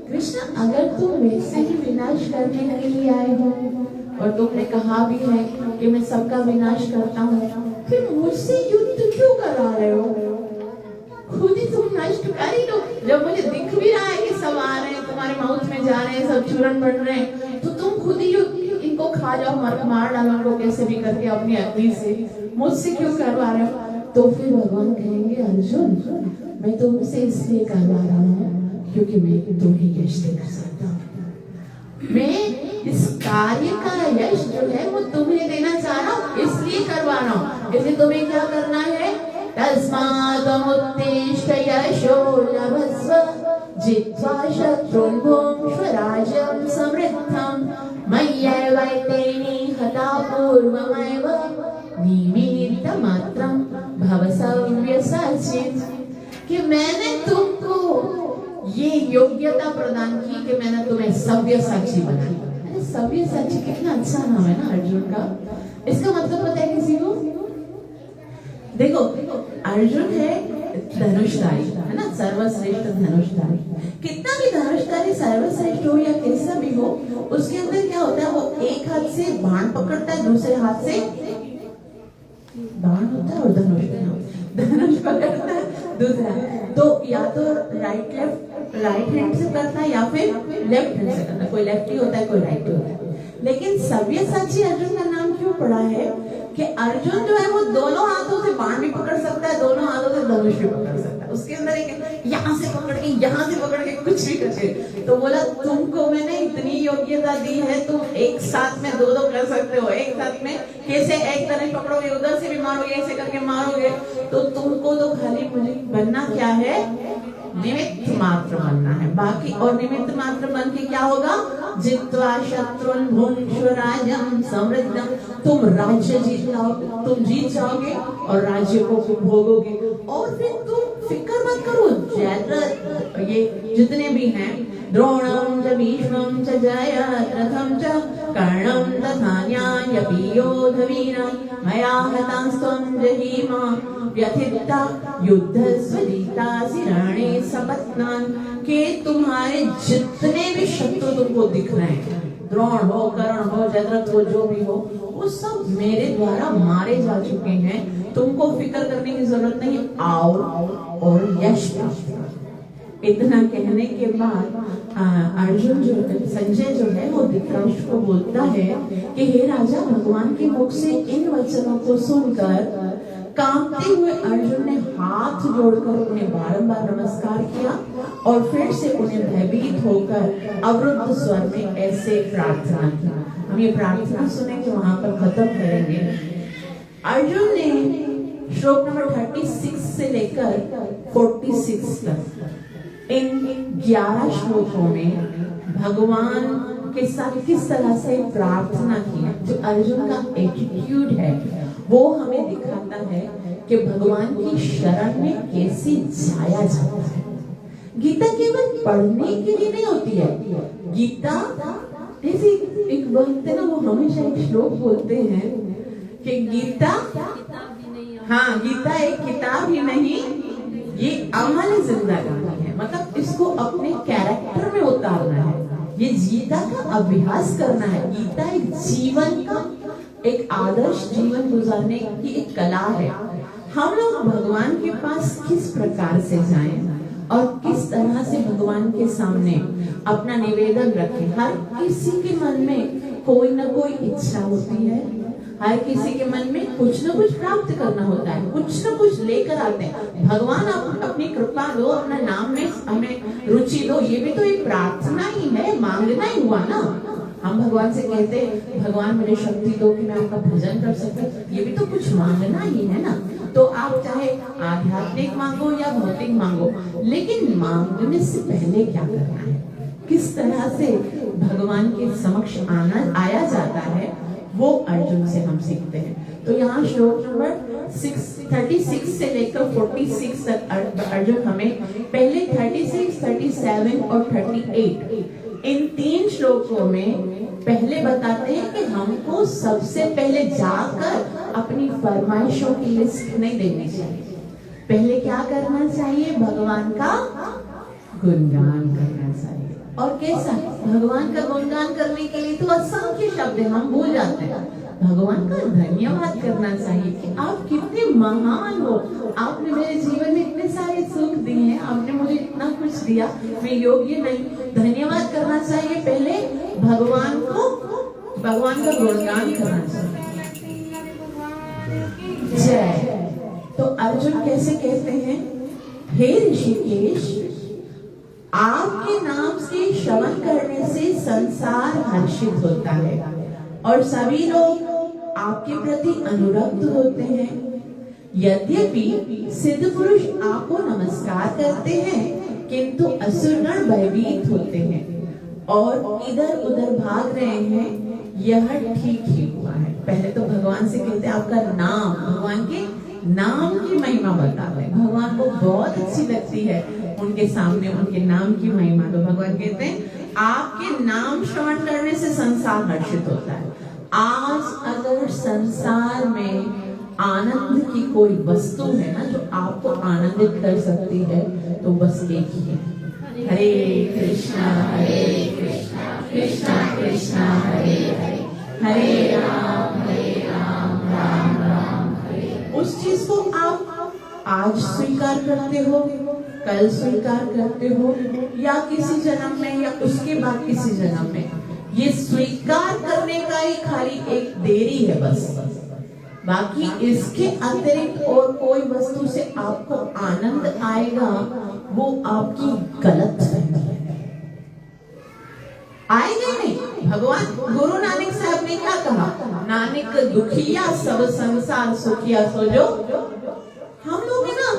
कृष्ण अगर तुम वैसे ही विनाश करने के लिए आए हो और तुमने कहा भी है कि मैं सबका विनाश करता हूँ, फिर मुझसे युद्ध क्यों करा रहे हो? खुद ही तुम नष्ट कर ही लो। जब मुझे दिख भी रहा है कि सब आ रहे हैं, तुम्हारे माउथ में जा रहे हैं, सब चूरन बन रहे हैं, तो तुम खुद ही इनको खा जाओ, मार डालो उनको कैसे भी करके अपनी अग्नि से, मुझसे क्यों करवा रहे हो? तो फिर भगवान कहेंगे, अर्जुन मैं तुमसे इसलिए करवा रहा हूँ क्योंकि मैं तुम्हें यश देना चाहता हूँ। मैं इस कार्य का यश जो है वो तुम्हें देना चाह रहा हूँ, इसलिए करवा रहा हूँ। इसलिए तुम्हें क्या करना है? तस्मादमुत्तिष्ठ यशो लभस्व जित्वा शत्रुन् भुङ्क्ष्व राज्यं समृद्धम् मय्यैवैते निहता पूर्वमेव निमित्तमात्रं भव सव्यसाचित्। कि मैंने तुमको ये योग्यता प्रदान की कि मैंने तुम्हें सव्यसाची बनाया। अरे सव्यसाची कितना अच्छा नाम है ना अर्जुन का। इसका मतलब पता है किसी को? देखो अर्जुन है धनुषधारी, है ना, सर्वश्रेष्ठ धनुषधारी। कितना भी धनुषधारी सर्वश्रेष्ठ हो या कैसा भी हो, उसके अंदर क्या होता है, वो एक हाथ से बाण पकड़ता है, दूसरे हाथ से बाण होता है और धनुष पकड़ता है दूसरा, तो या तो राइट हैंड से करता है या फिर लेफ्ट हैंड से करता है। कोई लेफ्टी होता है, कोई राइट होता है। लेकिन सव्यसाची अर्जुन का नाम क्यों पड़ा है कि अर्जुन जो है वो दोनों हाथों से बाण भी पकड़ सकता है, दोनों हाथों से धनुष भी पकड़ सकता है। उसके अंदर एक यहाँ से पकड़ के यहाँ से पकड़ के कुछ भी करके, तो बोला तुमको मैंने इतनी योग्यता दी है, तुम एक साथ में दो कर सकते हो। एक साथ में कैसे, एक धनुष पकड़ोगे, उधर से भी मारोगे, ऐसे करके मारोगे, तो तुमको तो खाली मुझे बनना क्या है, निमित्त मात्र बनना है। बाकी और निमित्त मात्र बन के क्या होगा, जित्वा शत्रुन भुंक्ष्व राज्यम समृद्धम, तुम राज्य जीत जाओगे, तुम जीत जाओगे और राज्य को भोगोगे। और फिर तुम फिक्र मत करो, ये जितने भी हैं, द्रोणम च भीष्मम च जयद्रथम च कर्णम तथान्यान्यपि योधवीरान् मया हतांस्त्वं जहीमा व्यथिता युद्धस्वजितासि रणे सपत्नान्, के तुम्हारे जितने भी शत्रु तुमको दिख रहे हैं, द्रोण हो, कर्ण हो, जयद्रथ हो, जो भी हो, वो सब मेरे द्वारा मारे जा चुके हैं। तुमको फिक्र करने की जरूरत नहीं, आओ और यश प्राप्त। इतना कहने के बाद अर्जुन जो संजय जो है वो धृतराष्ट्र को बोलता है कि हे राजा, भगवान के मुख से इन वचनों को सुनकर कांपते हुए अर्जुन ने हाथ जोड़कर उन्हें बारंबार नमस्कार किया और फिर से उन्हें भयभीत होकर अवरुद्ध स्वर में ऐसे प्रार्थना की। हम ये प्रार्थना सुनेंगे, वहां पर खत्म करेंगे। अर्जुन ने श्लोक नंबर 36 से लेकर 46 तक इन 11 श्लोकों में भगवान के साथ किस तरह से प्रार्थना की है। जो अर्जुन का एटीट्यूड है वो हमें दिखाता है कि भगवान की शरण में कैसे जाया जाता है। गीता केवल पढ़ने के लिए नहीं होती है। गीता जैसे एक भक्त है ना, वो हमेशा एक श्लोक बोलते हैं कि गीता, हाँ, गीता एक किताब ही नहीं, ये अमल जिंदगी है। मतलब इसको अपने कैरेक्टर में उतारना है, ये गीता का अभ्यास करना है। गीता एक जीवन का, एक आदर्श जीवन गुजारने की एक कला है। हम लोग भगवान के पास किस प्रकार से जाएं और किस तरह से भगवान के सामने अपना निवेदन रखें। हर किसी के मन में कोई ना कोई इच्छा होती है, हर किसी के मन में कुछ न कुछ प्राप्त करना होता है, कुछ न कुछ लेकर आते हैं। भगवान आप अपनी कृपा दो, अपना नाम में हमें रुचि दो, ये भी तो एक प्रार्थना ही है, मांगना ही हुआ ना। हम भगवान से कहते हैं भगवान मुझे शक्ति दो कि मैं आपका भजन कर सकूं, ये भी तो कुछ मांगना ही है ना। तो आप चाहे आध्यात्मिक मांगो या भौतिक मांगो, लेकिन मांगने से पहले क्या करना है, किस तरह से भगवान के समक्ष आया जाता है, वो अर्जुन से हम सीखते हैं। तो यहाँ श्लोक नंबर 36 से लेकर 46 तक अर्जुन हमें पहले 36, 37 और 38 इन 3 श्लोकों में पहले बताते हैं कि हमको सबसे पहले जाकर अपनी फरमाइशों की लिस्ट नहीं देनी चाहिए। पहले क्या करना चाहिए, भगवान का गुणगान करना चाहिए। और कैसा, भगवान का गुणगान करने के लिए तो असंख्य शब्द है, हम भूल जाते हैं। भगवान का धन्यवाद करना चाहिए कि आप कितने महान हो, आपने मेरे जीवन में इतने सारे सुख दिए हैं, आपने मुझे इतना कुछ दिया, मैं योग्य नहीं। धन्यवाद करना चाहिए पहले भगवान को, भगवान का गुणगान करना चाहिए। जय। तो अर्जुन कैसे कहते हैं, हे ऋषिकेश, आपके नाम से श्रवण करने से संसार हर्षित होता है और सभी लोग आपके प्रति अनुरक्त होते हैं। यद्यपि सिद्ध पुरुष आपको नमस्कार करते हैं, किंतु असुरगण भयभीत होते हैं और इधर उधर भाग रहे हैं। यह ठीक ही हुआ है। पहले तो भगवान से कहते हैं आपका नाम, भगवान के नाम की महिमा बताते हैं। भगवान को बहुत अच्छी लगती है उनके सामने उनके नाम की महिमा। तो भगवान कहते हैं आपके नाम श्रवण करने से संसार हर्षित होता है। आज अगर संसार में आनंद की कोई वस्तु है ना जो आपको आनंदित कर सकती है तो बस एक ही है, हरे कृष्णा कृष्णा कृष्णा हरे हरे, हरे राम राम राम हरे। उस चीज को आप आज स्वीकार करते हो, कल स्वीकार करते हो, या किसी जन्म में या उसके बाद किसी जन्म में, ये स्वीकार करने का ही खाली एक देरी है बस। बाकी इसके अतिरिक्त और कोई वस्तु से आपको आनंद आएगा वो आपकी गलत फहमी है। आएगा नहीं। भगवान गुरु नानक साहब ने क्या कहा, नानक दुखिया सब संसार सुखिया सो जो। हम लोग है ना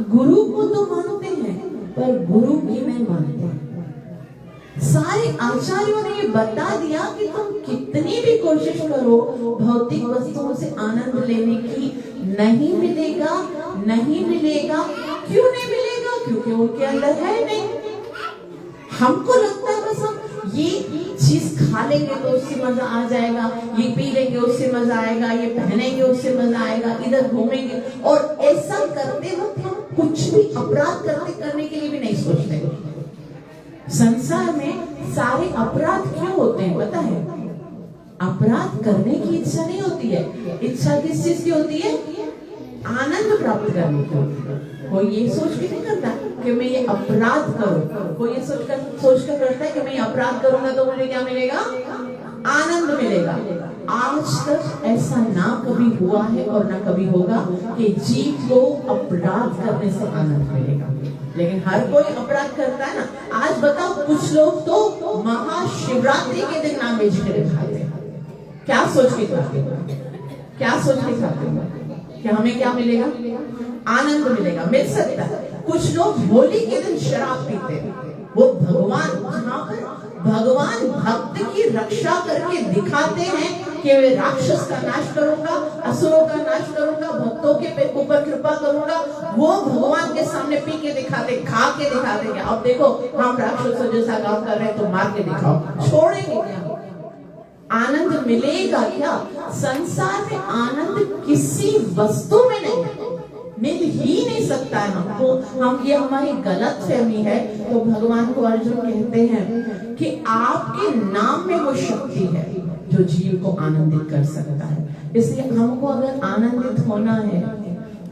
गुरु को तो मानते हैं पर गुरु की नहीं मानते। सारे आचार्यों ने ये बता दिया कि तुम कितनी भी कोशिश करो भौतिक वस्तुओं से आनंद लेने की, नहीं मिलेगा, नहीं मिलेगा। क्यों नहीं मिलेगा? क्योंकि उनके अंदर है नहीं। हमको लगता है बस हम ये चीज खा लेंगे तो उससे मजा आ जाएगा, ये पी लेंगे उससे मजा आएगा, ये पहनेंगे उससे मजा आएगा, इधर घूमेंगे। और ऐसा करते वक्त हम कुछ भी अपराध करने के लिए भी नहीं सोचते। संसार में सारे अपराध क्यों होते हैं पता है? अपराध करने की इच्छा नहीं होती है। इच्छा किस चीज की होती है? आनंद प्राप्त करने की। कोई ये सोच के नहीं करता कि मैं ये अपराध करूं, कोई ये सोच कर करता है कि मैं ये अपराध करूंगा तो मुझे क्या मिलेगा? आनंद मिलेगा। आज तक ऐसा ना कभी हुआ है और ना कभी होगा कि जीव को अपराध करने से आनंद मिलेगा। लेकिन हर कोई अपराध करता है ना। आज बताओ, कुछ लोग तो महाशिवरात्रि के दिन नॉन वेजिटेरियन खाते हैं। क्या सोच के खाते हैं? क्या सोच के खाते हैं कि हमें क्या मिलेगा? आनंद मिलेगा। मिल सकता है। कुछ लोग होली के दिन शराब पीते हैं। वो भगवान, जहाँ पर भगवान भक्त की रक्षा करके दिखाते हैं कि वे राक्षस का नाश करूंगा, असुरों का नाश करूंगा, भक्तों के ऊपर कृपा करूंगा, वो भगवान के सामने पी के दिखाते, खा के दिखाते कि अब देखो हम राक्षसों जैसा काम कर रहे हैं तो मार के दिखाओ। छोड़ेंगे क्या? आनंद मिलेगा क्या? संसार में आनंद किसी वस्तु में नहीं है, मिल ही नहीं सकता है हमको। हम ये हमारी गलत फहमी है। तो भगवान को अर्जुन कहते हैं कि आपके नाम में वो शक्ति है जो जीव को आनंदित कर सकता है। इसलिए हमको अगर आनंदित होना है,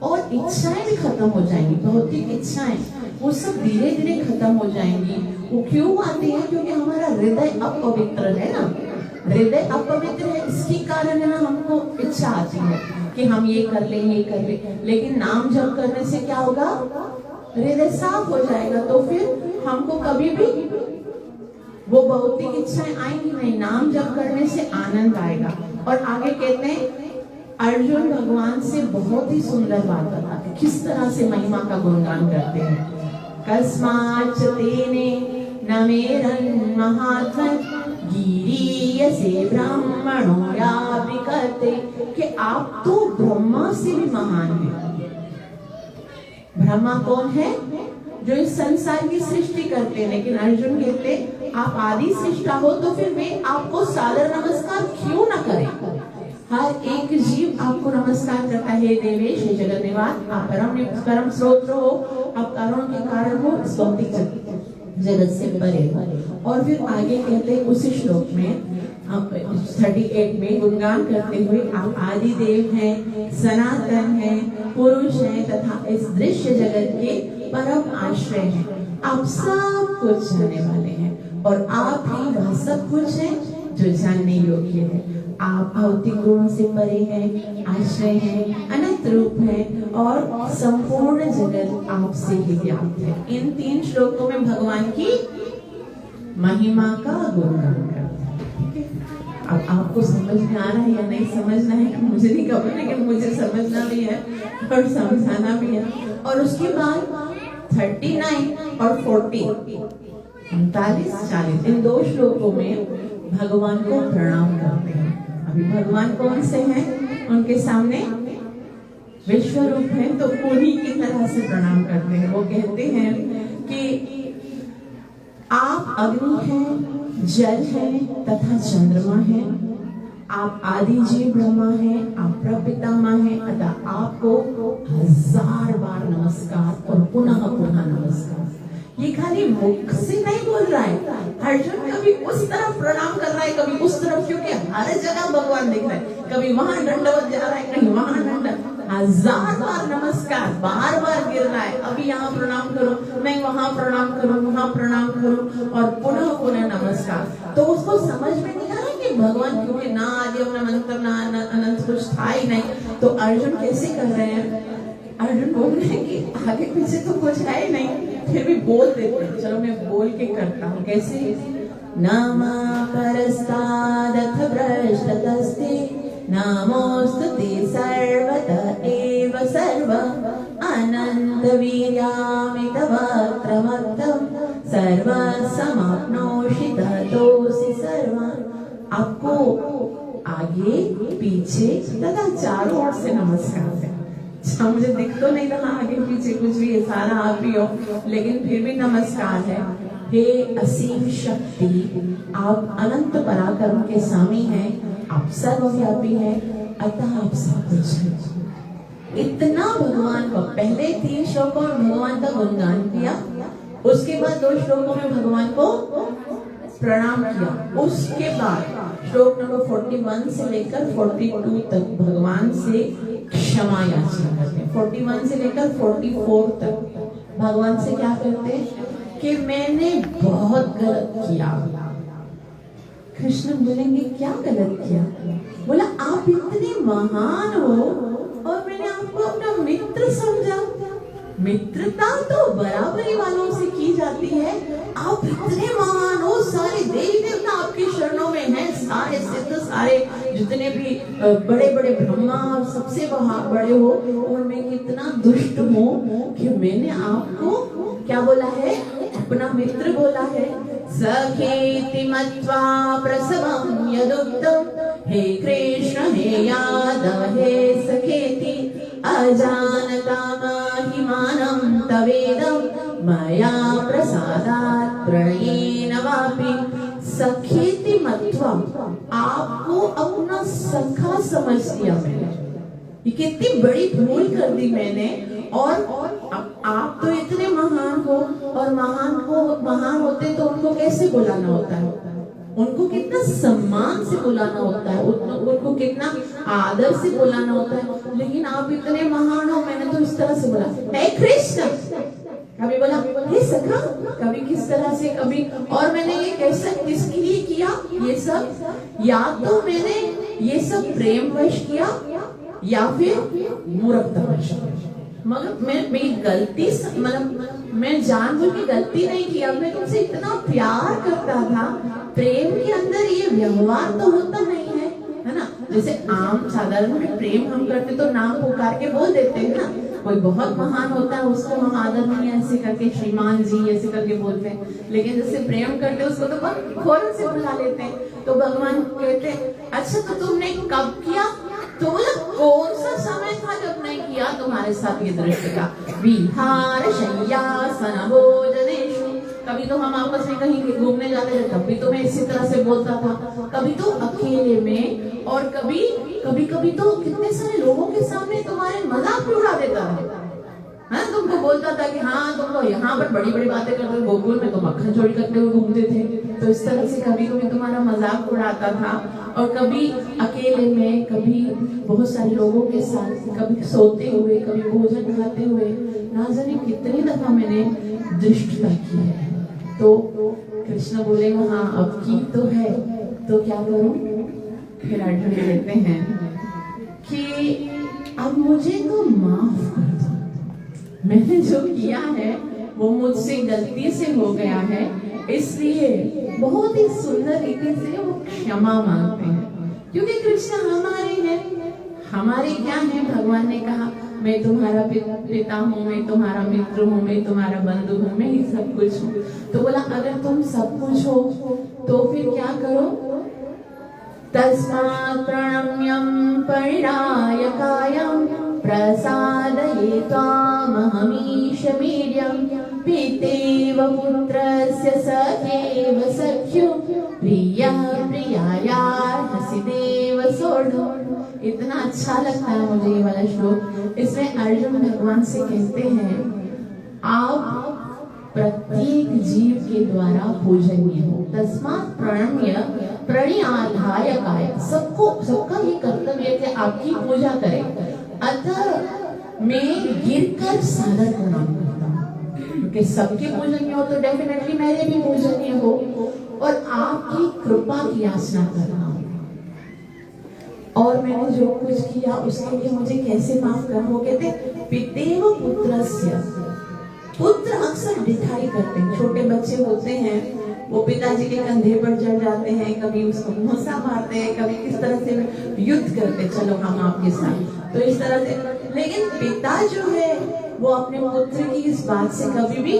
और इच्छाएं भी खत्म हो जाएंगी, भौतिक इच्छाएं वो सब धीरे धीरे खत्म हो जाएंगी। वो क्यों आती है? क्योंकि हमारा हृदय अपवित्र है ना। हृदय अपवित्र है, इसके कारण है ना हमको इच्छा आती है कि हम ये कर लें, ये कर लें। लेकिन नाम जप करने से क्या होगा? हृदय साफ हो जाएगा। तो फिर हमको कभी भी वो भौतिक इच्छाएं आएंगी नहीं। नाम जप करने से आनंद आएगा। और आगे कहते हैं अर्जुन भगवान से बहुत ही सुंदर बात बताते, किस तरह से महिमा का गुणगान करते हैं। कस्माच्च तेने नमेरन् महात्मन् गिरीयसे ब्राह्मणो या विकते, कि आप तो ब्रह्मा से भी महान हैं। ब्रह्मा कौन है? जो इस संसार की सृष्टि करते हैं। लेकिन अर्जुन कहते आप आदि सृष्टा हो तो फिर वे आपको सादर नमस्कार क्यों ना करें? हर एक जीव आपको नमस्कार करता है। देवेश, हे जगत निवास, आप परम स्रोत हो, आप कारणों के कारण हो, इस भौतिक जगत से परे। और फिर आगे कहते हैं उसी श्लोक में 38 में गुणगान करते हुए, आप आदि देव हैं, सनातन हैं, पुरुष हैं तथा इस दृश्य जगत के परम आश्रय हैं। आप सब कुछ जानने वाले हैं और आप ही वह सब कुछ है जो जानने योग्य है। आप भौतिक गुणों से परे हैं, आश्रय हैं, अनंत रूप हैं और संपूर्ण जगत आपसे ही व्याप्त है। इन 3 श्लोकों में भगवान की महिमा का गुणगान करते हैं। अब आपको समझ में आ रहा है या नहीं समझना है मुझे नहीं खबर, लेकिन मुझे समझना भी है और समझाना भी है। और उसके बाद 39 और 40, 39-40 इन 2 श्लोकों में भगवान को प्रणाम करते हैं। अभी भगवान कौन से हैं? उनके सामने विश्व रूप है तो उन्हीं की तरह से प्रणाम करते हैं। वो कहते हैं कि आप अग्नि हैं, जल है तथा चंद्रमा है, आप आदि जीव ब्रह्मा है, आप प्रपितामह है, अतः आपको 1000 बार नमस्कार और पुनः पुनः नमस्कार। ये खाली मुख से नहीं बोल रहा है, अर्जुन कभी उस तरफ प्रणाम कर रहा है, कभी उस तरफ, क्योंकि हर जगह भगवान दिख रहा है। कभी वहां दंडवत जा रहा है, कहीं वहां दंडवत, 1000 बार नमस्कार, बार बार गिर रहा है। अभी यहाँ प्रणाम करो, मैं वहां प्रणाम करूं, वहां प्रणाम करूं, और पुनः पुनः नमस्कार। तो उसको समझ में नहीं आ रहा कि भगवान, क्योंकि ना आदि ना अनंत ना अनंत कुछ था ही नहीं, तो अर्जुन कैसे कर रहे हैं? अर्जुन बोल रहे हैं कि आगे पीछे तो कुछ है ही नहीं, फिर भी बोल देते हैं। चलो मैं बोल के करता हूँ। कैसे? नमः परस्तादथ भ्रष्टतस्ते नमोस्तुते सर्वत एव सर्व अनंत वीर्यामितवक्त्रमत्तम सर्वसमाप्नोषि ततोऽसि सर्वम्। आपको आगे पीछे तथा चारों ओर से नमस्कार है। मुझे दिख तो नहीं रहा आगे पीछे कुछ भी, ये सारा आप ही हो, लेकिन फिर भी नमस्कार है। हे असीम शक्ति, आप अनंत पराक्रम के स्वामी हैं, आप सर्वव्यापी हैं, अतः आप सब कुछ हैं। इतना भगवान को पहले 3 श्लोकों में भगवान का गुणगान किया, उसके बाद 2 श्लोकों में भगवान को प्रणाम किया, उसके बाद श्लोक नंबर 41 से लेकर 42 तक भगवान से क्षमा याचना करते हैं। 41 से लेकर 44 तक भगवान से क्या करते हैं कि मैंने बहुत गलत किया। कृष्ण बोलेंगे क्या गलत किया? बोला आप इतने महान हो और मैंने आपको अपना मित्र समझा। मित्रता तो बराबरी वालों से की जाती है। आप इतने महान हो, सारे देवी देवता आपके शरणों में हैं, सारे सिद्ध, सारे जितने भी बड़े बड़े ब्रह्मा और सबसे बड़े हो, और मैं कितना दुष्ट हूँ कि मैंने आपको क्या बोला है? अपना मित्र बोला है। सखेति मत्वा प्रसवं यदुक्तम्, हे कृष्ण हे यादव हे सखेति अजानता महिमानं तवेदं मया प्रसादात् प्रणयेन वापि। सखेति मत्वा, आपको अपना सखा समझ लिया मैंने। ये कितनी बड़ी भूल कर दी मैंने। और आप तो इतने महान हो, और महान होते तो उनको कैसे बुलाना होता है? उनको कितना सम्मान से बुलाना होता है, उनको कितना आदर से बुलाना होता है। लेकिन आप इतने महान हो, मैंने तो इस तरह से बोला, हे कृष्ण, कभी बोला हे सखा, कभी किस तरह से, कभी। और मैंने ये कैसे, किसके लिए किया ये सब? या तो मैंने ये सब प्रेम वश किया, या फिर मूर्खता वश किया। मगर मेरी गलती, मतलब मैं जानबूझ के गलती नहीं किया। मैं तुमसे इतना प्यार करता था। प्रेम के अंदर ये व्यवहार तो होता नहीं है ना? जैसे आम साधारण में प्रेम हम करते तो नाम पुकार के बोल देते हैं ना। कोई बहुत महान होता है, उसको हम आदर नहीं ऐसे करके श्रीमान जी ऐसे करके बोलते हैं। लेकिन जैसे प्रेम करते उसको तो बहुत फौरन से बुला लेते हैं। तो भगवान कहते हैं, अच्छा तो तुमने कब किया? तो बोला कौन सा समय था जब नहीं किया तुम्हारे साथ ये दृश्य का? विहार शय्यासन भोजनेषु। कभी तो हम आपस में कहीं घूमने जाते थे, तब भी तो मैं इसी तरह से बोलता था। कभी तो अकेले में, और कभी तो कितने सारे लोगों के सामने तुम्हारे मजाक उड़ा देता था। हाँ, तुमको बोलता था कि हाँ तुम तो यहाँ पर बड़ी बड़ी बातें करते हो, गोकुल में तो मक्खन चोरी करते हुए घूमते थे। तो इस तरह से कभी कभी तुम्हारा मजाक उड़ाता था। और कभी अकेले में, कभी बहुत सारे लोगों के साथ, कभी सोते हुए, कभी भोजन खाते हुए, ना जाने कितनी दफा मैंने दुष्टता की है। तो कृष्ण बोलेगा हाँ अब की तो है, तो क्या करूं? फिर अर्जुन कहते हैं कि अब मुझे तो माफ कर दो, मैंने जो किया है वो मुझसे गलती से हो गया है। इसलिए बहुत ही सुंदर रीति से वो क्षमा मांगते हैं, क्योंकि कृष्ण हमारे हैं। हमारे क्या है? भगवान ने कहा मैं तुम्हारा पिता हूँ, मैं तुम्हारा मित्र हूँ, मैं तुम्हारा बंधु हूँ, मैं ही सब कुछ हूँ। तो बोला अगर तुम सब कुछ हो तो फिर क्या करो? तस्मात् प्रणम्यं परिणायकायं प्रसादये त्वामहमीश वीर्यं पितेव पुत्रस्य सखेव सख्युः प्रियः प्रियायार्हसि देव सोढुम्। इतना अच्छा लगता है मुझे ये वाला श्लोक। इसमें अर्जुन भगवान से कहते हैं आप प्रत्येक जीव के द्वारा पूजनीय हो, तस्मात् प्रणम्य प्रणियाधाय काय। सबका ये कर्तव्य है कि आपकी पूजा करें, अतः मैं गिरकर सादर प्रणाम करता हूँ, क्योंकि सबके पूजनीय हो तो डेफिनेटली मेरे भी पूजनीय हो, और आपकी कृपा की याचना कर रहा हूँ। और मैंने जो कुछ किया उसके लिए मुझे कैसे माफ कर। वो कहते पितेव पुत्रस्य, पुत्र अक्सर डिठाई करते हैं। छोटे बच्चे होते हैं, वो पिताजी के कंधे पर चढ़ जाते हैं, कभी उसको घूंसा मारते हैं, कभी किस तरह से युद्ध करते, चलो हम आपके साथ, तो इस तरह से। लेकिन पिता जो है वो अपने पुत्र की इस बात से कभी भी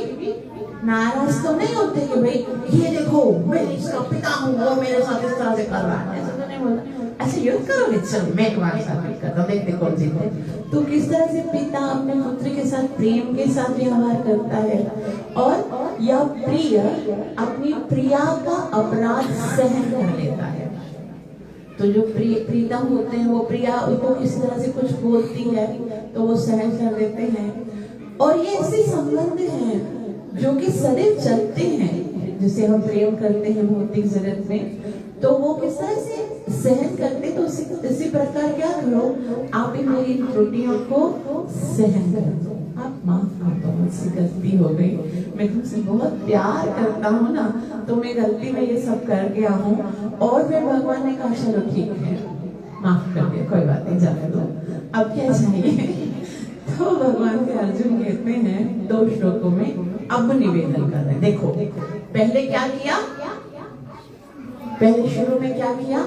नाराज तो नहीं होते कि भाई ये देखो मैं इसका पिता हूँ, वो मेरे साथ इस तरह से कर रहा है, ऐसा तो नहीं बोलता। ऐसे युद्ध करोगे, चलो मैं तुम्हारे साथ युद्ध करता हूँ, देखते कौन जीते। तो किस तरह से पिता अपने पुत्र के साथ प्रेम के साथ व्यवहार करता है, और यह प्रिय अपनी प्रिया का अपराध सहन कर लेता है। तो जो प्रीतम होते हैं वो प्रिया उनको किसी तरह से कुछ बोलती है तो वो सहन कर लेते हैं। और ये ऐसे संबंध हैं जो कि सदैव चलते हैं, जिसे हम प्रेम करते हैं भौतिक जगत में, तो वो किस तरह से सहन करते। तो इसी प्रकार क्या करो, आप भी मेरी त्रुटियों को सहन करो, आप माफ कर दो, मुझसे गलती हो गई, मैं तुमसे बहुत प्यार करता हूँ ना, तो मैं गलती में ये सब कर गया हूँ। और फिर भगवान ने कहा चलो ठीक है माफ कर दिया, कोई बात नहीं, जाने दो, अब क्या चाहिए। तो भगवान के अर्जुन कहते हैं 2 श्लोकों में अब निवेदन कर रहे हैं। देखो पहले क्या किया, पहले शुरू में क्या किया,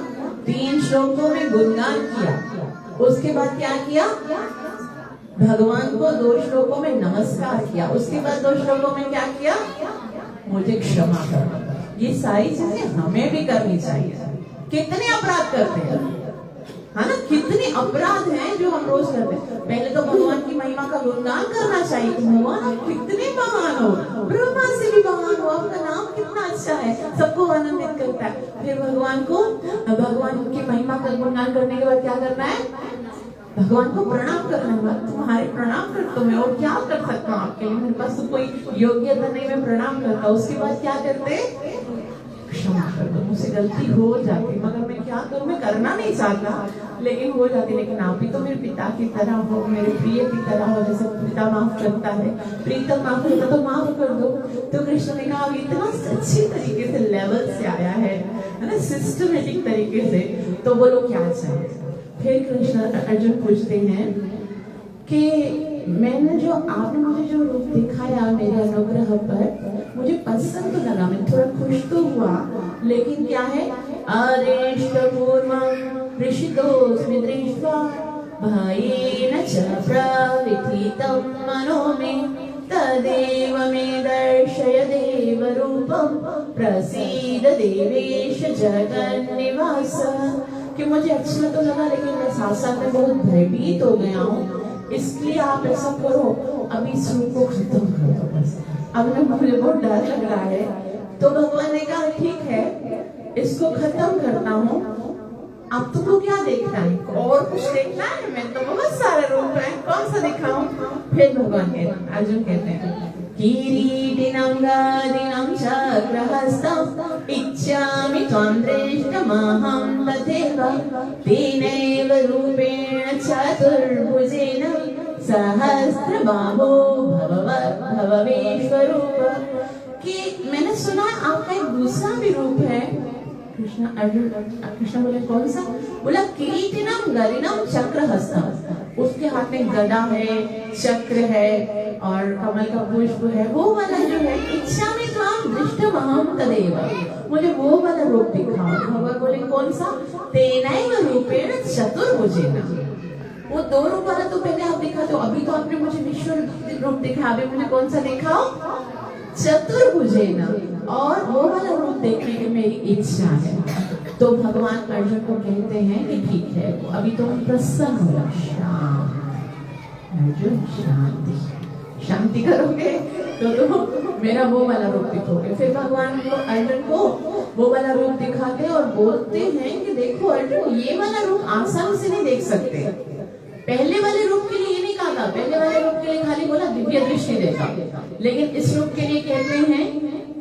3 श्लोकों में गुणगान किया, उसके बाद क्या किया, भगवान को 2 श्लोकों में नमस्कार किया, उसके बाद 2 श्लोकों में क्या किया, मुझे क्षमा कर। ये सारी चीजें हमें भी करनी चाहिए। कितने अपराध करते हैं, है ना, कितने अपराध हैं जो हम रोज करते हैं। पहले तो भगवान की महिमा का गुणगान करना चाहिए कि भगवान आप कितने महान हो, ब्रह्मा से भी महान हो, आपका नाम कितना अच्छा है, सबको आनंदित करता है। फिर भगवान की महिमा का गुणगान करने के बाद क्या करना है, भगवान को प्रणाम करना है। तुम्हारे प्रणाम करता हूँ मैं, और क्या कर सकता हूँ आपके लिए, मेरे पास तो कोई योग्यता नहीं, मैं प्रणाम करता हूँ। उसके बाद क्या करते, क्षमा कर दो, मुझसे गलती हो जाती, मगर मैं क्या करूँ, मैं करना नहीं चाहता लेकिन हो जाती। लेकिन आप भी तो मेरे पिता की तरह हो, मेरे प्रिय की तरह हो, जैसे पिता माफ करता है, प्रीतम माफ करता, तो माफ कर दो। तो कृष्ण ने कहा इतना अच्छी तरीके से लेवल से आया है ना, सिस्टमेटिक तरीके से, तो बोलो क्या चाहिए। फिर कृष्ण अर्जुन पूछते हैं कि मैंने जो आपने मुझे जो रूप दिखाया मेरे अनुग्रह पर, मुझे पसंद तो लगा, मैं थोड़ा खुश तो हुआ, लेकिन क्या है, अरेष्ट पूर्वं ऋषितोऽस्मि दृष्ट्वा भयेन च प्रविथितं मनो मे तदेव मे दर्शय देवरूपं प्रसीद देवेश जगन्निवास। कि मुझे अच्छा तो लगा लेकिन मैं साथ साथ में बहुत भयभीत हो गया हूँ, इसलिए आप ऐसा करो अभी इस रूप को खत्म कर दो बस, अब ना मुझे बहुत डर लग रहा है। तो भगवान ने कहा ठीक है इसको खत्म करता हूँ, अब तुमको क्या देखना है, और कुछ देखना है, मैं तो बहुत सारे रूप है, कौन सा दिखाऊं। फिर भगवान अर्जुन कहते हैं किरीटिनं गदिनं चक्रहस्तं इच्छामि त्वं द्रष्टुमहं तथैव तेनैव रूपेण चतुर्भुजेन सहस्रबाहो भव विश्वरूप। कि मैंने सुना आपका एक दूसरा भी रूप है। कृष्ण बोले कौन सा, बोला किरीटिनं गदिनं चक्रहस्तम, उसके हाथ में गदा है, चक्र है और कमल का पुष्प है, वो वाला जो है। इच्छा में त्वां दृष्टुमहं तदेव, मुझे वो वाला रूप दिखाओ। भगवान बोले कौन सा, तेनैव रूपेण चतुर्भुजेन। वो 2 रूप वाला तो पहले आप दिखा दो, अभी तो आपने मुझे विश्व रूप दिखा, अभी मुझे कौन सा दिखाओ, चतुर्भुजेन, और वो वाला रूप देखने की मेरी इच्छा है। तो भगवान अर्जुन को कहते हैं कि ठीक है अभी तो प्रसन्न हो, शाम अर्जुन शांति, शांति करोगे तो तुम मेरा वो वाला रूप दिखोगे। फिर भगवान को अर्जुन को वो वाला रूप दिखाते और बोलते हैं कि देखो अर्जुन, ये वाला रूप आसानी से नहीं देख सकते। पहले वाले रूप के लिए ये नहीं कहा था, पहले वाले रूप के लिए खाली बोला दिव्य दृष्टि देखा, लेकिन इस रूप के लिए कहते हैं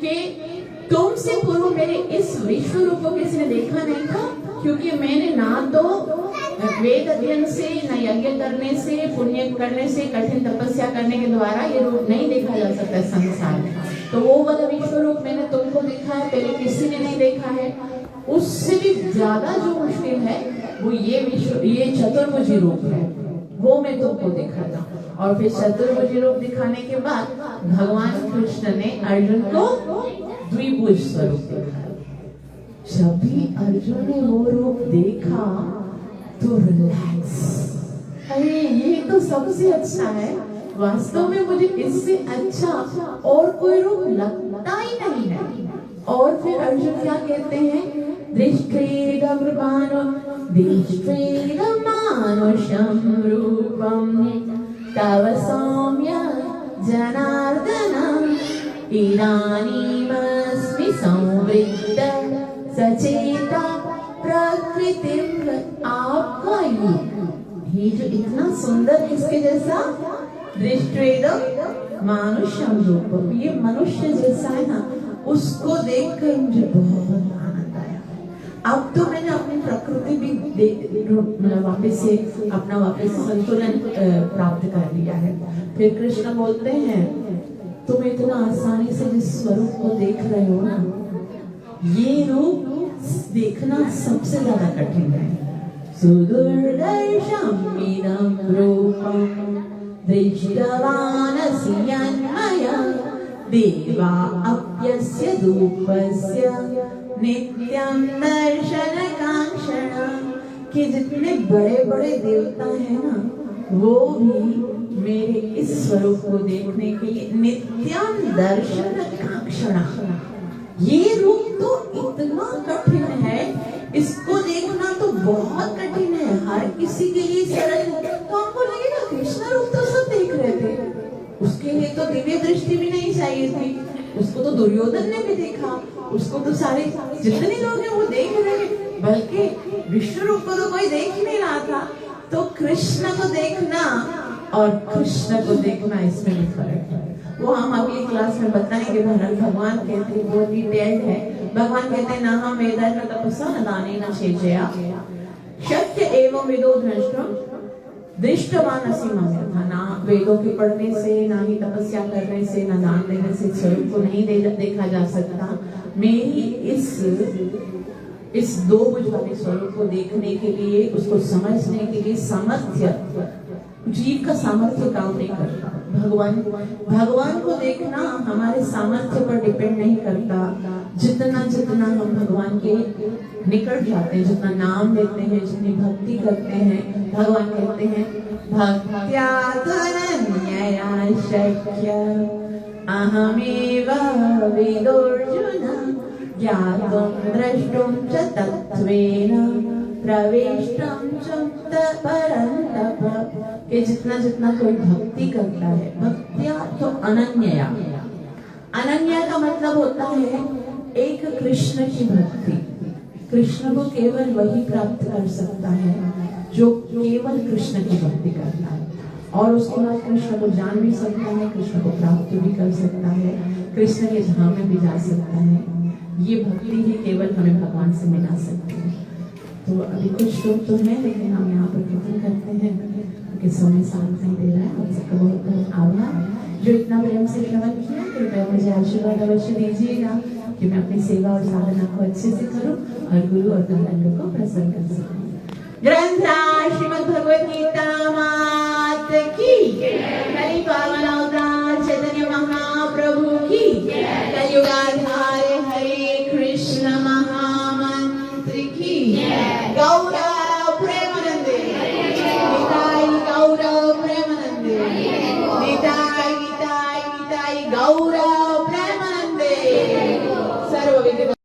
कि तुमसे पूर्व मेरे इस विश्व रूप को किसी ने देखा नहीं था, क्योंकि मैंने ना तो वेद अध्ययन से, न यज्ञ करने से, पुण्य करने से, कठिन तपस्या करने के द्वारा ये रूप नहीं देखा जा सकता संसार में। तो वो वाला विश्व रूप मैंने तुमको देखा है, पहले किसी ने नहीं देखा है। उससे भी ज्यादा जो मुश्किल है वो ये चतुर्भुजी रूप है, वो मैं तुमको दिखा था। और फिर चतुर्भुजी रूप दिखाने के बाद भगवान कृष्ण ने अर्जुन को द्विभुज स्वरूप दिखाया। जब भी अर्जुन ने वो रूप देखा तो रिलैक्स, अरे ये तो सबसे अच्छा है, वास्तव में मुझे इससे अच्छा और कोई रूप लगता ही नहीं है। और फिर अर्जुन क्या कहते हैं, दृष्टिर्मानुषं रूपं तव सौम्य जनार्दन इदानीमस्मि संवृत्त सचेता प्रकृति। आपका ये जो इतना सुंदर, इसके जैसा दृष्टिर्मानुषं मानुष्यम रूपम, ये मनुष्य जैसा है ना, उसको देखकर मुझे बहुत आनंद आया। अब तो मैंने अपनी प्रकृति भी वापस से संतुलन प्राप्त कर लिया है। फिर कृष्ण बोलते हैं, तुम इतना आसानी से जिस स्वरूप को देख रहे हो ना, ये रूप देखना सबसे ज्यादा कठिन है। सुदुर्दर्शम् इदं रूपं दृष्टवानसि यन्मया देवा अप्यस्य रूपस्य नित्यं दर्शनकाङ्क्षणा। कि जितने बड़े बड़े देवता हैं ना, वो भी मेरे इस स्वरूप को देखने के लिए नित्यं दर्शनकाङ्क्षणा। ये रूप तो इतना कठिन है, इसको देखना तो बहुत कठिन है, हर किसी के लिए सरल है। तो हमको लगेगा कृष्ण रूप तो सब देख रहे थे, उसके लिए तो दिव्य दृष्टि भी नहीं चाहिए थी, उसको तो दुर्योधन ने भी देखा, उसको तो सारे जितने लोग हैं वो देख रहे हैं, बल्कि विष्णु रूप को तो कोई देख ही नहीं रहा था। तो कृष्ण को देखना और कृष्ण को देखना, इसमें भी फर्क है। वो हम अगली क्लास में बताएंगे। भगवान कहते हैं, वो डिटेल्ड है। भगवान कहते हैं, ना हम वेद न तपसा न दाने न शेषया शक्य एवं वेदो द्रष्टुम दृष्टवान असि मम। ना वेदों के पढ़ने से, ना ही तपस्या करने से, ना दान देने से स्वरूप को नहीं देखा जा सकता। मेरी इस दो भुज वाले स्वरूप को देखने के लिए, उसको समझने के लिए सामर्थ्य, जीव का सामर्थ्य काम नहीं करता। भगवान को देखना हमारे सामर्थ्य पर डिपेंड नहीं करता। जितना जितना हम भगवान के निकट जाते हैं, जितना नाम लेते हैं, जितनी भक्ति करते हैं, भगवान कहते हैं भक्त्या त्वनन्यया शक्य अहमेव वेदोऽर्जुन ज्ञातुं द्रष्टुं च तत्त्वेन प्रवेष्टुं च परन्तप। कि जितना जितना कोई भक्ति करता है, भक्त्या तो अनन्या, अनन्या का मतलब होता है एक कृष्ण की भक्ति। कृष्ण को केवल वही प्राप्त कर सकता है जो केवल कृष्ण की भक्ति करता है, और उसके बाद कृष्ण को जान भी सकता है, कृष्ण को प्राप्त भी कर सकता है, कृष्ण के धाम में भी जा सकता है। ये भक्ति ही केवल हमें भगवान से मिला सकती है। तो अभी कुछ श्लोक तो है, लेकिन हम यहाँ पर कीर्तन करते हैं क्योंकि समय साथ नहीं दे रहा है। हम सबका बहुत बहुत आभार जो इतना प्रेम से श्रवण किया। कृपया मुझे आशीर्वाद अवश्य दीजिएगा कि मैं अपनी सेवा और साधना को अच्छे से करूं और गुरु और गौरांग को प्रसन्न कर सकूं। ग्रंथ श्रीमद् भगवद गीता मात की, कलि पावन अवतार चैतन्य महाप्रभु की, कलियुगाधार हरे कृष्ण महामंत्र की, गौर